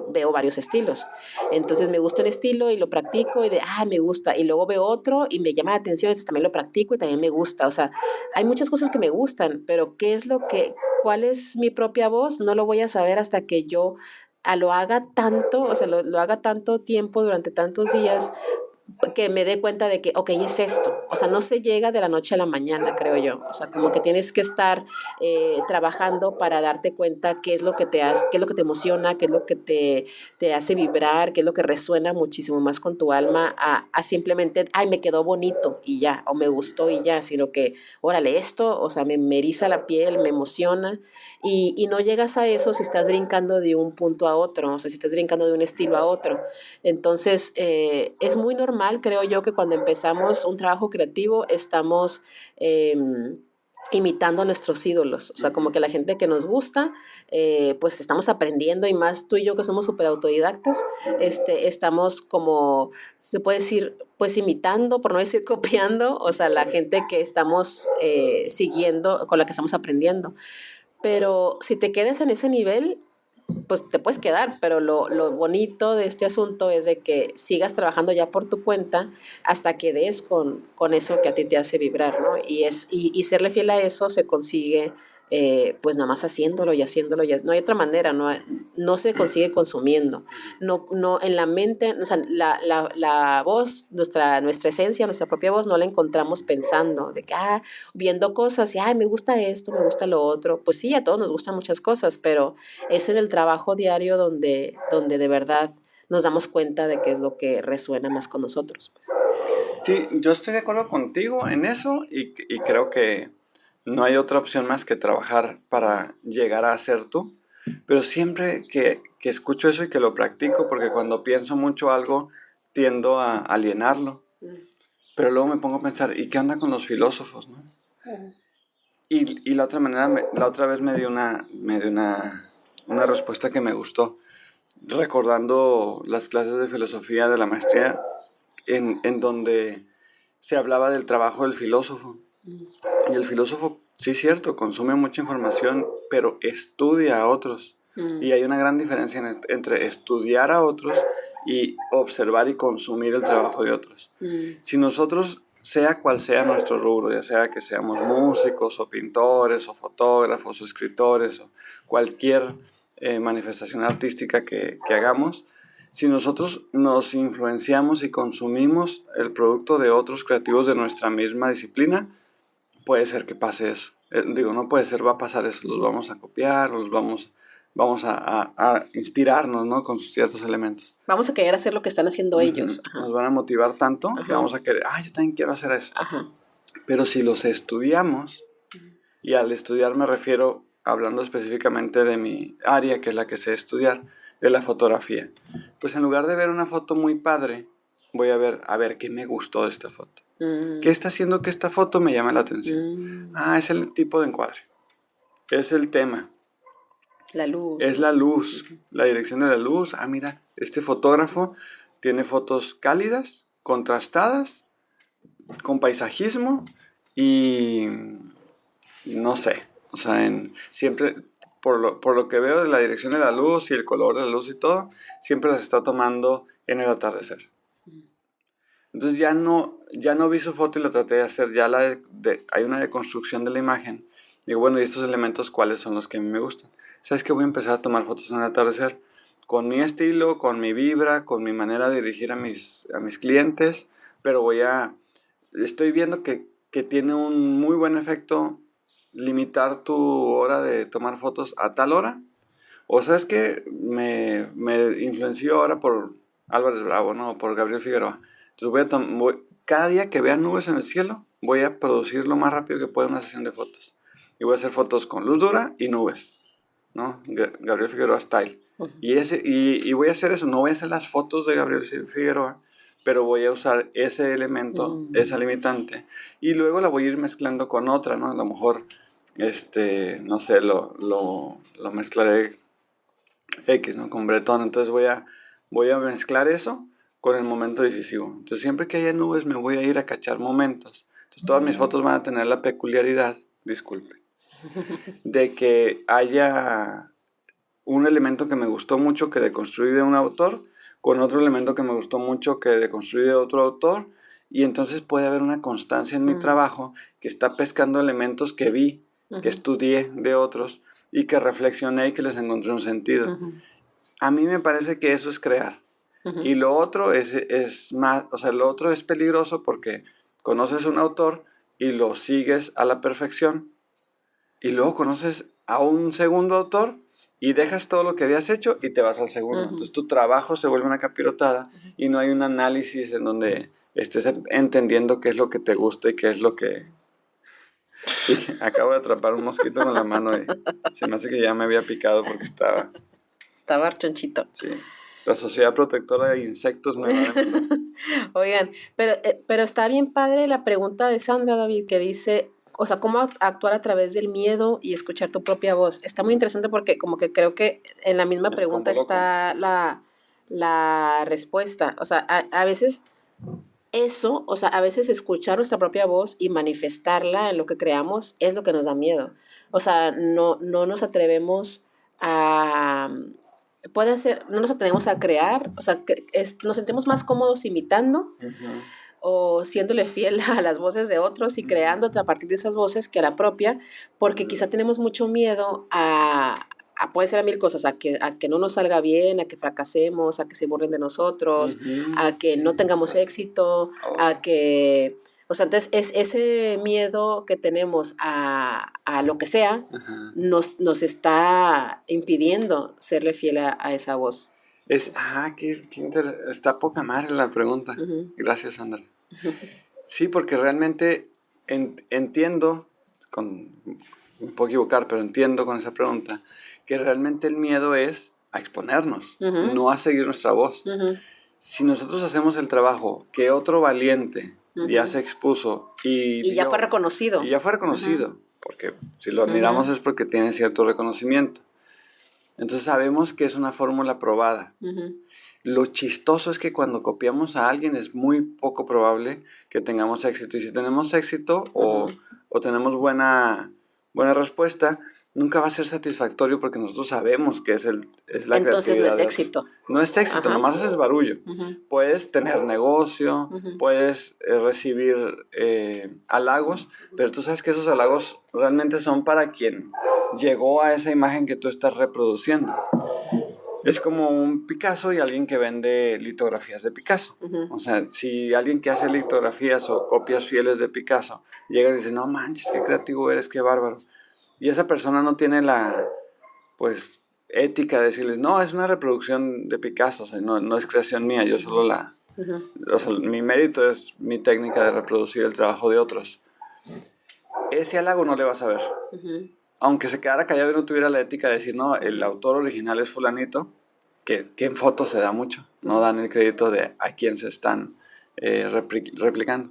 veo varios estilos. Entonces, me gusta el estilo y lo practico y me gusta, y luego veo otro y me llama la atención, entonces también lo practico y también me gusta. O sea, hay muchas cosas que me gustan, pero ¿cuál es mi propia voz? No lo voy a saber hasta que yo lo haga tanto, o sea, lo haga tanto tiempo durante tantos días, que me dé cuenta de que, ok, es esto. O sea, no se llega de la noche a la mañana, creo yo. O sea, como que tienes que estar trabajando para darte cuenta qué es lo que te hace, qué es lo que te emociona, qué es lo que te hace vibrar, qué es lo que resuena muchísimo más con tu alma a simplemente, ay, me quedó bonito y ya, o me gustó y ya, sino que, órale, esto, o sea, me eriza la piel, me emociona. Y no llegas a eso si estás brincando de un punto a otro, o sea, si estás brincando de un estilo a otro. Entonces, es muy normal, creo yo, que cuando empezamos un trabajo creativo estamos imitando a nuestros ídolos. O sea, como que la gente que nos gusta, pues estamos aprendiendo y más tú y yo que somos súper autodidactas, estamos como, se puede decir, pues imitando, por no decir copiando, o sea, la gente que estamos siguiendo, con la que estamos aprendiendo. Pero si te quedas en ese nivel, pues te puedes quedar, pero lo bonito de este asunto es de que sigas trabajando ya por tu cuenta hasta que des con eso que a ti te hace vibrar, ¿no? Y serle fiel a eso se consigue pues nada más haciéndolo y haciéndolo. No hay otra manera, no se consigue consumiendo. No, en la mente, o sea, la voz, nuestra esencia, nuestra propia voz, no la encontramos pensando, de que, viendo cosas y, me gusta esto, me gusta lo otro. Pues sí, a todos nos gustan muchas cosas, pero es en el trabajo diario donde de verdad nos damos cuenta de qué es lo que resuena más con nosotros. Pues. Sí, yo estoy de acuerdo contigo en eso y creo que no hay otra opción más que trabajar para llegar a ser tú. Pero siempre que escucho eso y que lo practico, porque cuando pienso mucho algo, tiendo a alienarlo. Pero luego me pongo a pensar, ¿y qué onda con los filósofos? ¿No? Y la otra manera, la otra vez me dio una respuesta que me gustó, recordando las clases de filosofía de la maestría, en donde se hablaba del trabajo del filósofo. Y el filósofo, sí es cierto, consume mucha información, pero estudia a otros. Y hay una gran diferencia entre estudiar a otros y observar y consumir el trabajo de otros. Si nosotros, sea cual sea nuestro rubro, ya sea que seamos músicos o pintores o fotógrafos o escritores o cualquier manifestación artística que hagamos, si nosotros nos influenciamos y consumimos el producto de otros creativos de nuestra misma disciplina, puede ser que pase eso. No puede ser, va a pasar eso. Los vamos a copiar, vamos a inspirarnos, ¿no? Con ciertos elementos. Vamos a querer hacer lo que están haciendo ellos. Ajá. Nos van a motivar tanto que vamos a querer, yo también quiero hacer eso. Ajá. Pero si los estudiamos, y al estudiar me refiero, hablando específicamente de mi área, que es la que sé estudiar, de la fotografía, pues en lugar de ver una foto muy padre, voy a ver qué me gustó de esta foto. ¿Qué está haciendo que esta foto me llame la atención? Es el tipo de encuadre. Es el tema. La luz. Es la luz, la dirección de la luz. Mira, este fotógrafo tiene fotos cálidas, contrastadas, con paisajismo y no sé. O sea, siempre, por lo que veo de la dirección de la luz y el color de la luz y todo, siempre las está tomando en el atardecer. Entonces ya no vi su foto y la traté de hacer, hay una deconstrucción de la imagen. Digo, bueno, ¿y estos elementos cuáles son los que a mí me gustan? ¿Sabes qué? Voy a empezar a tomar fotos en el atardecer, con mi estilo, con mi vibra, con mi manera de dirigir a mis clientes, pero estoy viendo que tiene un muy buen efecto limitar tu hora de tomar fotos a tal hora. O sabes que me influenció ahora por Álvarez Bravo, ¿no? Por Gabriel Figueroa. Entonces cada día que vea nubes en el cielo, voy a producir lo más rápido que pueda una sesión de fotos. Y voy a hacer fotos con luz dura y nubes, ¿no? Gabriel Figueroa style. Y voy a hacer eso, no voy a hacer las fotos de Gabriel Figueroa, pero voy a usar ese elemento, esa limitante, y luego la voy a ir mezclando con otra, ¿no? A lo mejor, no sé, lo mezclaré X, ¿no? Con Bretón. Entonces voy a mezclar eso con el momento decisivo. Entonces siempre que haya nubes me voy a ir a cachar momentos. Entonces todas mis fotos van a tener la peculiaridad, disculpe, de que haya un elemento que me gustó mucho que deconstruí de un autor, con otro elemento que me gustó mucho que deconstruí de otro autor, y entonces puede haber una constancia en mi trabajo que está pescando elementos que vi, que estudié de otros, y que reflexioné y que les encontré un sentido. A mí me parece que eso es crear. Ujú. Y lo otro es más, o sea, lo otro es peligroso porque conoces un autor y lo sigues a la perfección y luego conoces a un segundo autor y dejas todo lo que habías hecho y te vas al segundo. Ujú. Entonces tu trabajo se vuelve una capirotada y no hay un análisis en donde estés entendiendo qué es lo que te gusta y qué es lo que... Sí, acabo de atrapar un mosquito con la mano y se me hace que ya me había picado porque estaba... Estaba chonchito. Sí. La Sociedad Protectora de Insectos me va a demandar. Oigan, pero está bien padre la pregunta de Sandra, David, que dice, o sea, cómo actuar a través del miedo y escuchar tu propia voz. Está muy interesante porque como que creo que en la misma El pregunta combo loco. está la respuesta. O sea, a veces eso, o sea, a veces escuchar nuestra propia voz y manifestarla en lo que creamos es lo que nos da miedo. O sea, no nos atrevemos a, puede ser, no nos atrevemos a crear, o sea, nos sentimos más cómodos imitando Ujú. o siéndole fiel a las voces de otros y creando a partir de esas voces que a la propia, porque quizá tenemos mucho miedo puede ser a mil cosas, a que no nos salga bien, a que fracasemos, a que se burlen de nosotros, Ujú. a que no tengamos Exacto. éxito, Oh. a que, o sea, entonces es ese miedo que tenemos a lo que sea, Ajá. nos está impidiendo serle fiel a esa voz. Está poca madre la pregunta. Ujú. Gracias, Sandra. Sí, porque realmente entiendo, me puedo equivocar, pero entiendo con esa pregunta, que realmente el miedo es a exponernos, Ujú. no a seguir nuestra voz. Ujú. Si nosotros hacemos el trabajo que otro valiente ya Ujú. se expuso Y ya fue reconocido. y ya fue reconocido, porque si lo admiramos es porque tiene cierto reconocimiento. Entonces sabemos que es una fórmula probada. Ujú. Lo chistoso es que cuando copiamos a alguien es muy poco probable que tengamos éxito. Y si tenemos éxito o tenemos buena respuesta, nunca va a ser satisfactorio porque nosotros sabemos que es la Entonces no creatividad es de otro. éxito. No es éxito, Ajá. nomás es barullo. Ujú. Puedes tener negocio, Ujú. puedes recibir halagos, pero tú sabes que esos halagos realmente son para quien llegó a esa imagen que tú estás reproduciendo. Es como un Picasso y alguien que vende litografías de Picasso. Ujú. O sea, si alguien que hace litografías o copias fieles de Picasso llega y dice, no manches, qué creativo eres, qué bárbaro. Y esa persona no tiene la, pues, ética de decirles, no, es una reproducción de Picasso, o sea, no es creación mía, yo solo Ujú. o sea, mi mérito es mi técnica de reproducir el trabajo de otros. Ese halago no le vas a ver. Ujú. Aunque se quedara callado y no tuviera la ética de decir, no, el autor original es fulanito, que en fotos se da mucho, no dan el crédito de a quién se están replicando.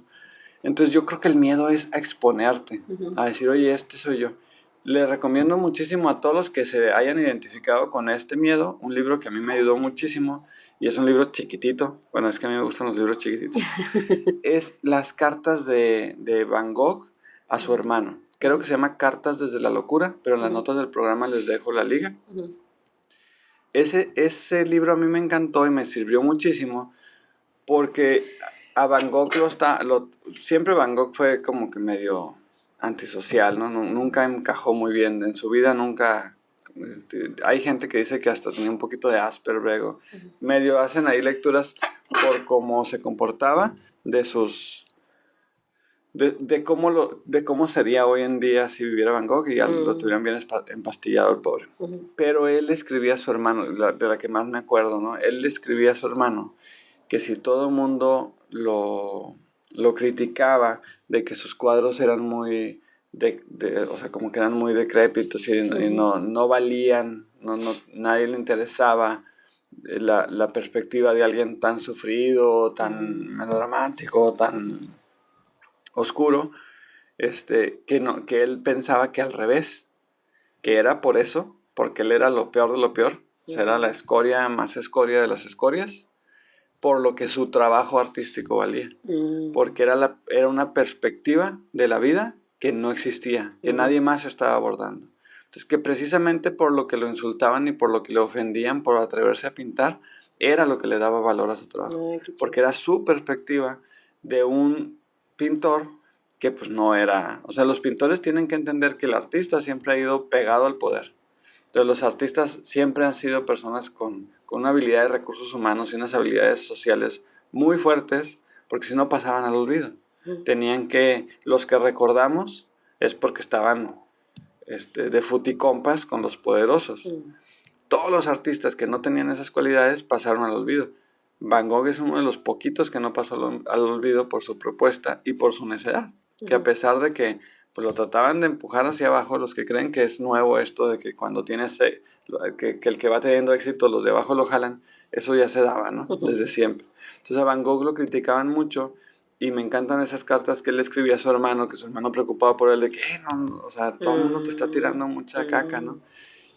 Entonces yo creo que el miedo es a exponerte, a decir, oye, este soy yo. Le recomiendo muchísimo a todos los que se hayan identificado con este miedo, un libro que a mí me ayudó muchísimo, y es un libro chiquitito, bueno, es que a mí me gustan los libros chiquititos, es Las cartas de Van Gogh a su hermano. Creo que se llama Cartas desde la locura, pero en las notas del programa les dejo la liga. Ujú. Ese libro a mí me encantó y me sirvió muchísimo porque a Van Gogh siempre Van Gogh fue como que medio antisocial, ¿no? Nunca encajó muy bien en su vida, nunca... Hay gente que dice que hasta tenía un poquito de Asperger. Medio hacen ahí lecturas por cómo se comportaba, de cómo sería hoy en día si viviera Van Gogh y ya lo tuvieran bien empastillado el pobre. Ujú. Pero él escribía a su hermano, de la que más me acuerdo, ¿no? Él le escribía a su hermano que si todo el mundo lo criticaba de que sus cuadros eran muy, o sea, como que eran muy decrépitos y no valían, nadie le interesaba la perspectiva de alguien tan sufrido, tan melodramático, tan oscuro, que él pensaba que al revés, que era por eso, porque él era lo peor de lo peor, o sea, era la escoria más escoria de las escorias, por lo que su trabajo artístico valía, porque era una perspectiva de la vida que no existía, que nadie más estaba abordando. Entonces, que precisamente por lo que lo insultaban y por lo que le ofendían por atreverse a pintar, era lo que le daba valor a su trabajo, Ay, qué chido. porque era su perspectiva de un pintor que pues no era... O sea, los pintores tienen que entender que el artista siempre ha ido pegado al poder. Entonces los artistas siempre han sido personas con una habilidad de recursos humanos y unas habilidades sociales muy fuertes, porque si no pasaban al olvido. Tenían que, los que recordamos es porque estaban de futicompas con los poderosos. Todos los artistas que no tenían esas cualidades pasaron al olvido. Van Gogh es uno de los poquitos que no pasó al olvido por su propuesta y por su necedad. Que a pesar de que pues, lo trataban de empujar hacia abajo, los que creen que es nuevo esto de que cuando tienes que el que va teniendo éxito, los de abajo lo jalan, eso ya se daba, ¿no? Desde siempre. Entonces a Van Gogh lo criticaban mucho y me encantan esas cartas que él escribía a su hermano, que su hermano preocupado por él, de que, no, o sea, todo el mundo te está tirando mucha caca, ¿no?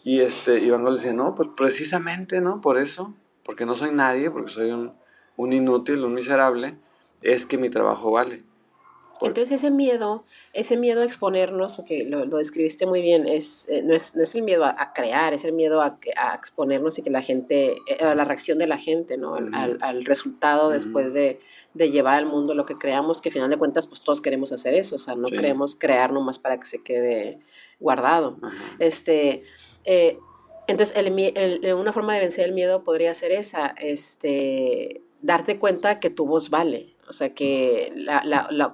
Y Van Gogh le decía, no, pues precisamente, ¿no? Por eso, porque no soy nadie, porque soy un inútil, un miserable, es que mi trabajo vale. Entonces ese miedo a exponernos, porque lo describiste muy bien, no es el miedo a crear, es el miedo a exponernos y que la gente, a la reacción de la gente, ¿no? Al resultado después de llevar al mundo lo que creamos, que al final de cuentas pues todos queremos hacer eso, o sea, no queremos crear nomás para que se quede guardado. Entonces una forma de vencer el miedo podría ser esa, darte cuenta que tu voz vale. O sea, que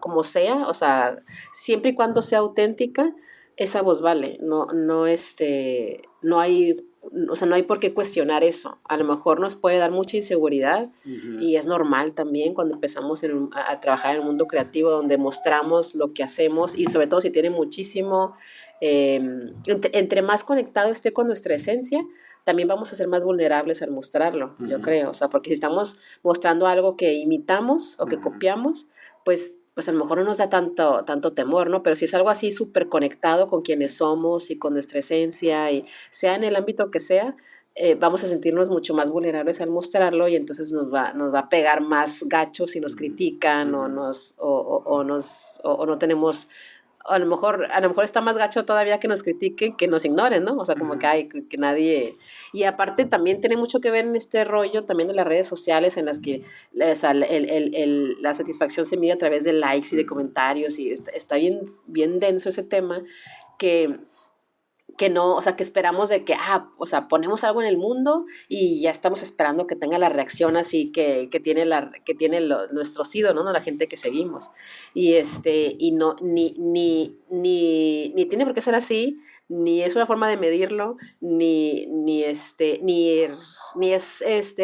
como sea, o sea, siempre y cuando sea auténtica, esa voz vale. No hay, o sea, no hay por qué cuestionar eso. A lo mejor nos puede dar mucha inseguridad y es normal también cuando empezamos a trabajar en el mundo creativo, donde mostramos lo que hacemos y sobre todo si tiene muchísimo, entre más conectado esté con nuestra esencia, también vamos a ser más vulnerables al mostrarlo, yo creo. O sea, porque si estamos mostrando algo que imitamos o que copiamos, pues a lo mejor no nos da tanto temor, ¿no? Pero si es algo así súper conectado con quienes somos y con nuestra esencia, y sea en el ámbito que sea, vamos a sentirnos mucho más vulnerables al mostrarlo y entonces nos va a pegar más gacho si nos critican o no tenemos... A lo mejor está más gacho todavía que nos critiquen, que nos ignoren, ¿no? O sea, como que hay que nadie... Y aparte también tiene mucho que ver en este rollo también de las redes sociales en las que la satisfacción se mide a través de likes y de comentarios y está bien denso ese tema que no, o sea, que esperamos de que, o sea, ponemos algo en el mundo y ya estamos esperando que tenga la reacción así que tiene nuestros ídolos, ¿no? La gente que seguimos. Y no, ni tiene por qué ser así, ni es una forma de medirlo, ni se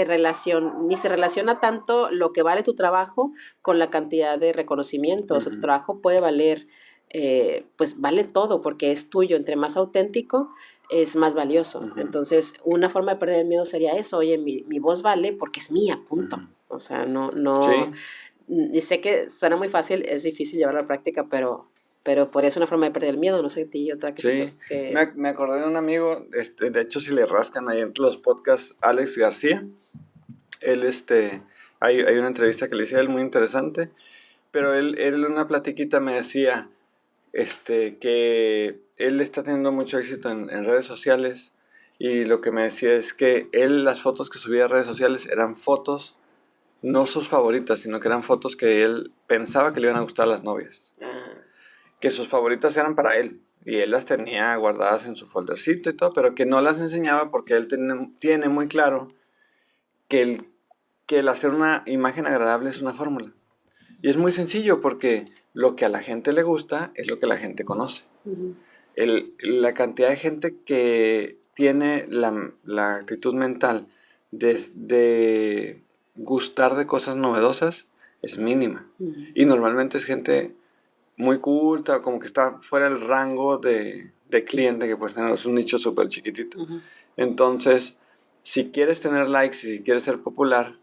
relaciona tanto lo que vale tu trabajo con la cantidad de reconocimiento. O sea, tu trabajo puede valer, pues vale todo porque es tuyo. Entre más auténtico es más valioso. Entonces una forma de perder el miedo sería eso: oye, mi voz vale porque es mía, punto. O sea, no sé que suena muy fácil, es difícil llevarlo a la práctica, pero por eso una forma de perder el miedo. No sé ti otra que me acordé de un amigo, de hecho si le rascan ahí entre los podcasts, Alex García. Él hay una entrevista que le hice a él muy interesante, pero él en una platiquita me decía que él está teniendo mucho éxito en redes sociales, y lo que me decía es que él, las fotos que subía a redes sociales eran fotos, no sus favoritas, sino que eran fotos que él pensaba que le iban a gustar a las novias, que sus favoritas eran para él, y él las tenía guardadas en su foldercito y todo, pero que no las enseñaba porque él tiene muy claro que el hacer una imagen agradable es una fórmula. Y es muy sencillo porque lo que a la gente le gusta es lo que la gente conoce. La cantidad de gente que tiene la actitud mental de gustar de cosas novedosas es mínima. Y normalmente es gente muy culta, como que está fuera del rango de cliente que puedes tener. Es un nicho súper chiquitito. Entonces, si quieres tener likes y si quieres ser popular,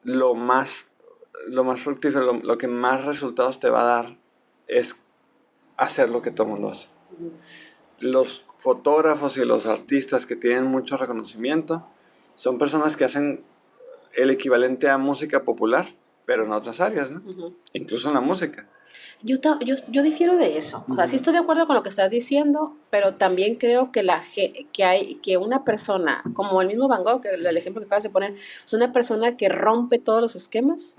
lo más fructífero, lo que más resultados te va a dar es hacer lo que todo el mundo hace. Los fotógrafos y los artistas que tienen mucho reconocimiento son personas que hacen el equivalente a música popular, pero en otras áreas, ¿no? Incluso en la música. Yo difiero de eso. O sea, sí estoy de acuerdo con lo que estás diciendo, pero también creo que una persona, como el mismo Van Gogh, el ejemplo que acabas de poner, es una persona que rompe todos los esquemas,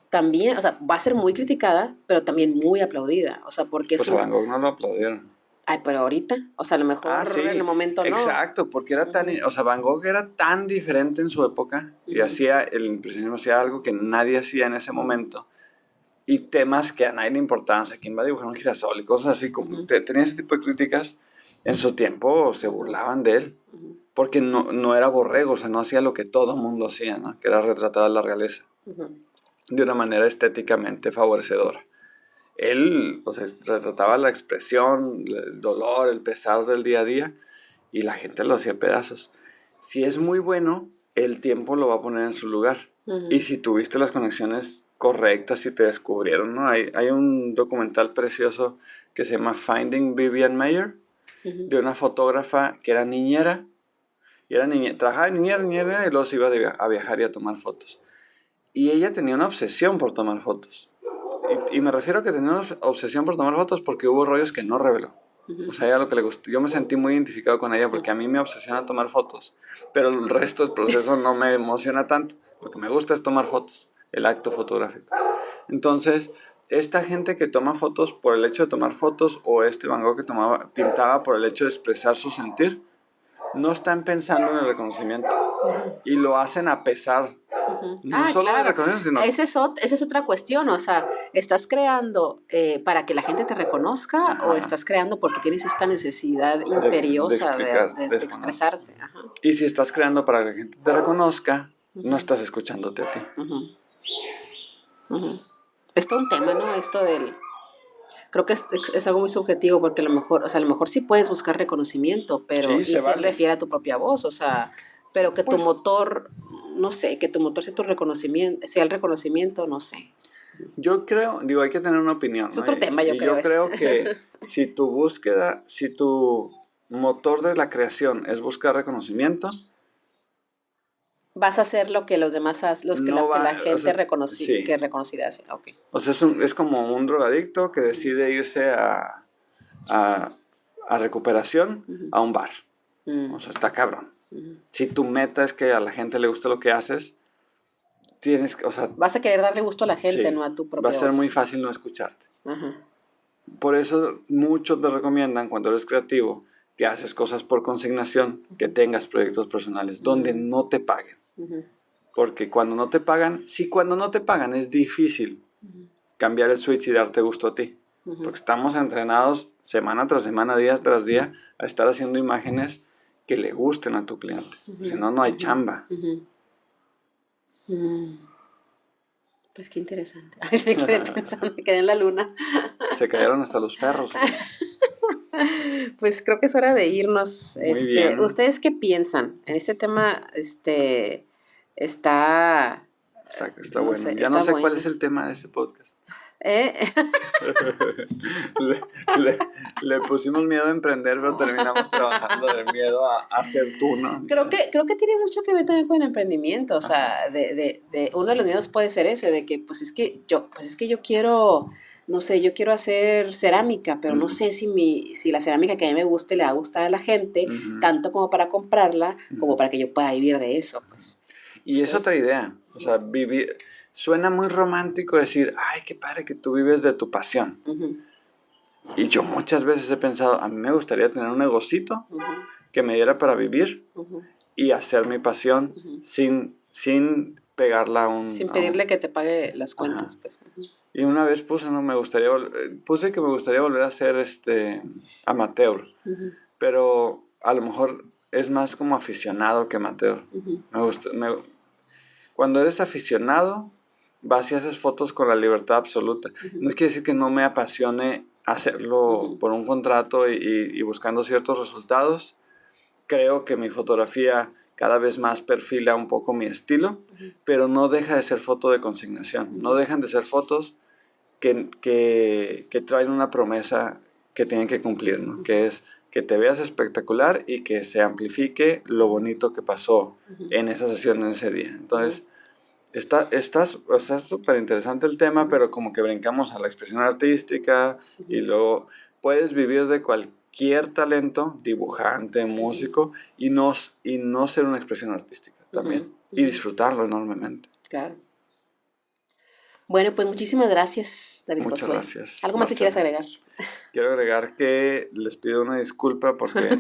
también, o sea, va a ser muy criticada, pero también muy aplaudida. O sea, porque pues a Van Gogh no lo aplaudieron. Ay, pero ahorita, o sea, a lo mejor Sí, en el momento no. exacto, porque era tan, o sea, Van Gogh era tan diferente en su época y hacía, el impresionismo hacía algo que nadie hacía en ese momento y temas que a nadie le importaban, o sea, quién va a dibujar un girasol y cosas así, como tenía ese tipo de críticas, en su tiempo se burlaban de él, porque no era borrego, o sea, no hacía lo que todo el mundo hacía, ¿no? Que era retratar a la realeza de una manera estéticamente favorecedora. Él, o sea, retrataba la expresión, el dolor, el pesar del día a día y la gente lo hacía pedazos. Si es muy bueno, el tiempo lo va a poner en su lugar. Y si tuviste las conexiones correctas y te descubrieron, ¿no? Hay un documental precioso que se llama Finding Vivian Mayer, de una fotógrafa que era niñera, y era trabajaba de niñera y luego se iba a viajar y a tomar fotos. Y ella tenía una obsesión por tomar fotos. Y me refiero a que tenía una obsesión por tomar fotos porque hubo rollos que no reveló. O sea, ella lo que le gustó. Yo me sentí muy identificado con ella porque a mí me obsesiona tomar fotos, pero el resto del proceso no me emociona tanto. Lo que me gusta es tomar fotos, el acto fotográfico. Entonces, esta gente que toma fotos por el hecho de tomar fotos, o este Van Gogh que pintaba por el hecho de expresar su sentir, no están pensando en el reconocimiento y lo hacen a pesar. No solo de reconocimiento, sino... Esa es otra cuestión, o sea, ¿estás creando para que la gente te reconozca o estás creando porque tienes esta necesidad imperiosa de expresarte? Ajá. Y si estás creando para que la gente te reconozca, no estás escuchándote a ti. Es todo un tema, ¿no? Esto del... Creo que es algo muy subjetivo porque a lo mejor sí puedes buscar reconocimiento, pero Sí, se refiere a tu propia voz, o sea, pero que tu motor, no sé, que tu motor sea tu reconocimiento, sea el reconocimiento, no sé. Yo creo, hay que tener una opinión. Es otro tema, yo creo. Yo creo que si tu motor de la creación es buscar reconocimiento, vas a hacer lo que los demás hacen, que la gente reconocida hace. Okay. O sea, es como un drogadicto que decide irse a recuperación a un bar. O sea, está cabrón. Si tu meta es que a la gente le guste lo que haces, vas a querer darle gusto a la gente, no a tu propia va a ser voz. muy fácil no escucharte. Por eso muchos te recomiendan, cuando eres creativo, que haces cosas por consignación, que tengas proyectos personales donde no te paguen. Porque cuando no te pagan es difícil cambiar el switch y darte gusto a ti. Porque estamos entrenados semana tras semana, día tras día, a estar haciendo imágenes que le gusten a tu cliente. Si no, no hay chamba. Pues qué interesante. Me quedé pensando, me quedé en la luna. Se cayeron hasta los perros. Pues creo que es hora de irnos. Muy bien. ¿Ustedes qué piensan? En este tema, está bueno. Sé, ya no sé cuál es el tema de este podcast. Le pusimos miedo a emprender, pero terminamos trabajando de miedo a ser tú, ¿no? Creo que tiene mucho que ver también con el emprendimiento. O sea, de uno de los miedos puede ser ese, de que pues es que yo quiero, no sé, yo quiero hacer cerámica, pero no sé si la cerámica que a mí me guste le va a gustar a la gente, tanto como para comprarla, como para que yo pueda vivir de eso, pues. Y es otra idea, o sea, vivir... Suena muy romántico decir, ay, qué padre que tú vives de tu pasión. Y yo muchas veces he pensado, a mí me gustaría tener un negocito que me diera para vivir y hacer mi pasión sin pegarla a un... Sin pedirle que te pague las cuentas, pues. Y una vez puse que me gustaría volver a ser amateur, pero a lo mejor es más como aficionado que amateur. Cuando eres aficionado, vas y haces fotos con la libertad absoluta. No quiere decir que no me apasione hacerlo por un contrato y buscando ciertos resultados. Creo que mi fotografía cada vez más perfila un poco mi estilo, pero no deja de ser foto de consignación. No dejan de ser fotos que traen una promesa que tienen que cumplir, ¿no? Que es que te veas espectacular y que se amplifique lo bonito que pasó en esa sesión, en ese día. Entonces, está súper interesante el tema, pero como que brincamos a la expresión artística y luego puedes vivir de cualquier talento, dibujante, músico, y no ser una expresión artística también, y disfrutarlo enormemente. Claro. Bueno, pues muchísimas gracias, David Muchas Josué. gracias, ¿Algo más que quieras Marcela. agregar? Quiero agregar que les pido una disculpa porque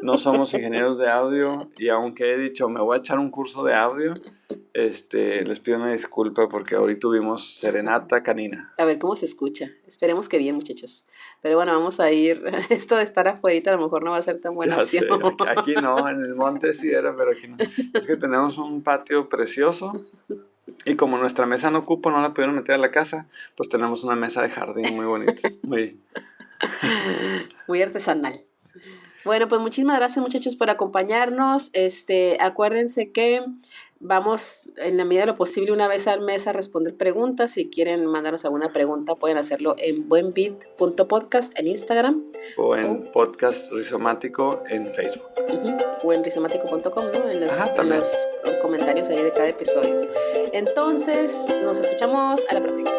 no somos ingenieros de audio y aunque he dicho me voy a echar un curso de audio, les pido una disculpa porque hoy tuvimos serenata canina. A ver cómo se escucha. Esperemos que bien, muchachos. Pero bueno, vamos a ir. Esto de estar afuera a lo mejor no va a ser tan buena Ya sé, opción. aquí no, en el monte sí era, pero aquí no. Es que tenemos un patio precioso y como nuestra mesa no cupo, no la pudieron meter a la casa, pues tenemos una mesa de jardín muy bonita. Muy artesanal. Bueno, pues muchísimas gracias, muchachos, por acompañarnos. Acuérdense que vamos, en la medida de lo posible, una vez al mes a responder preguntas. Si quieren mandarnos alguna pregunta, pueden hacerlo en buenbit.podcast en Instagram. O en Podcast Rizomático en Facebook. O en rizomático.com, ¿no? En También. los comentarios ahí de cada episodio. Entonces, nos escuchamos a la próxima.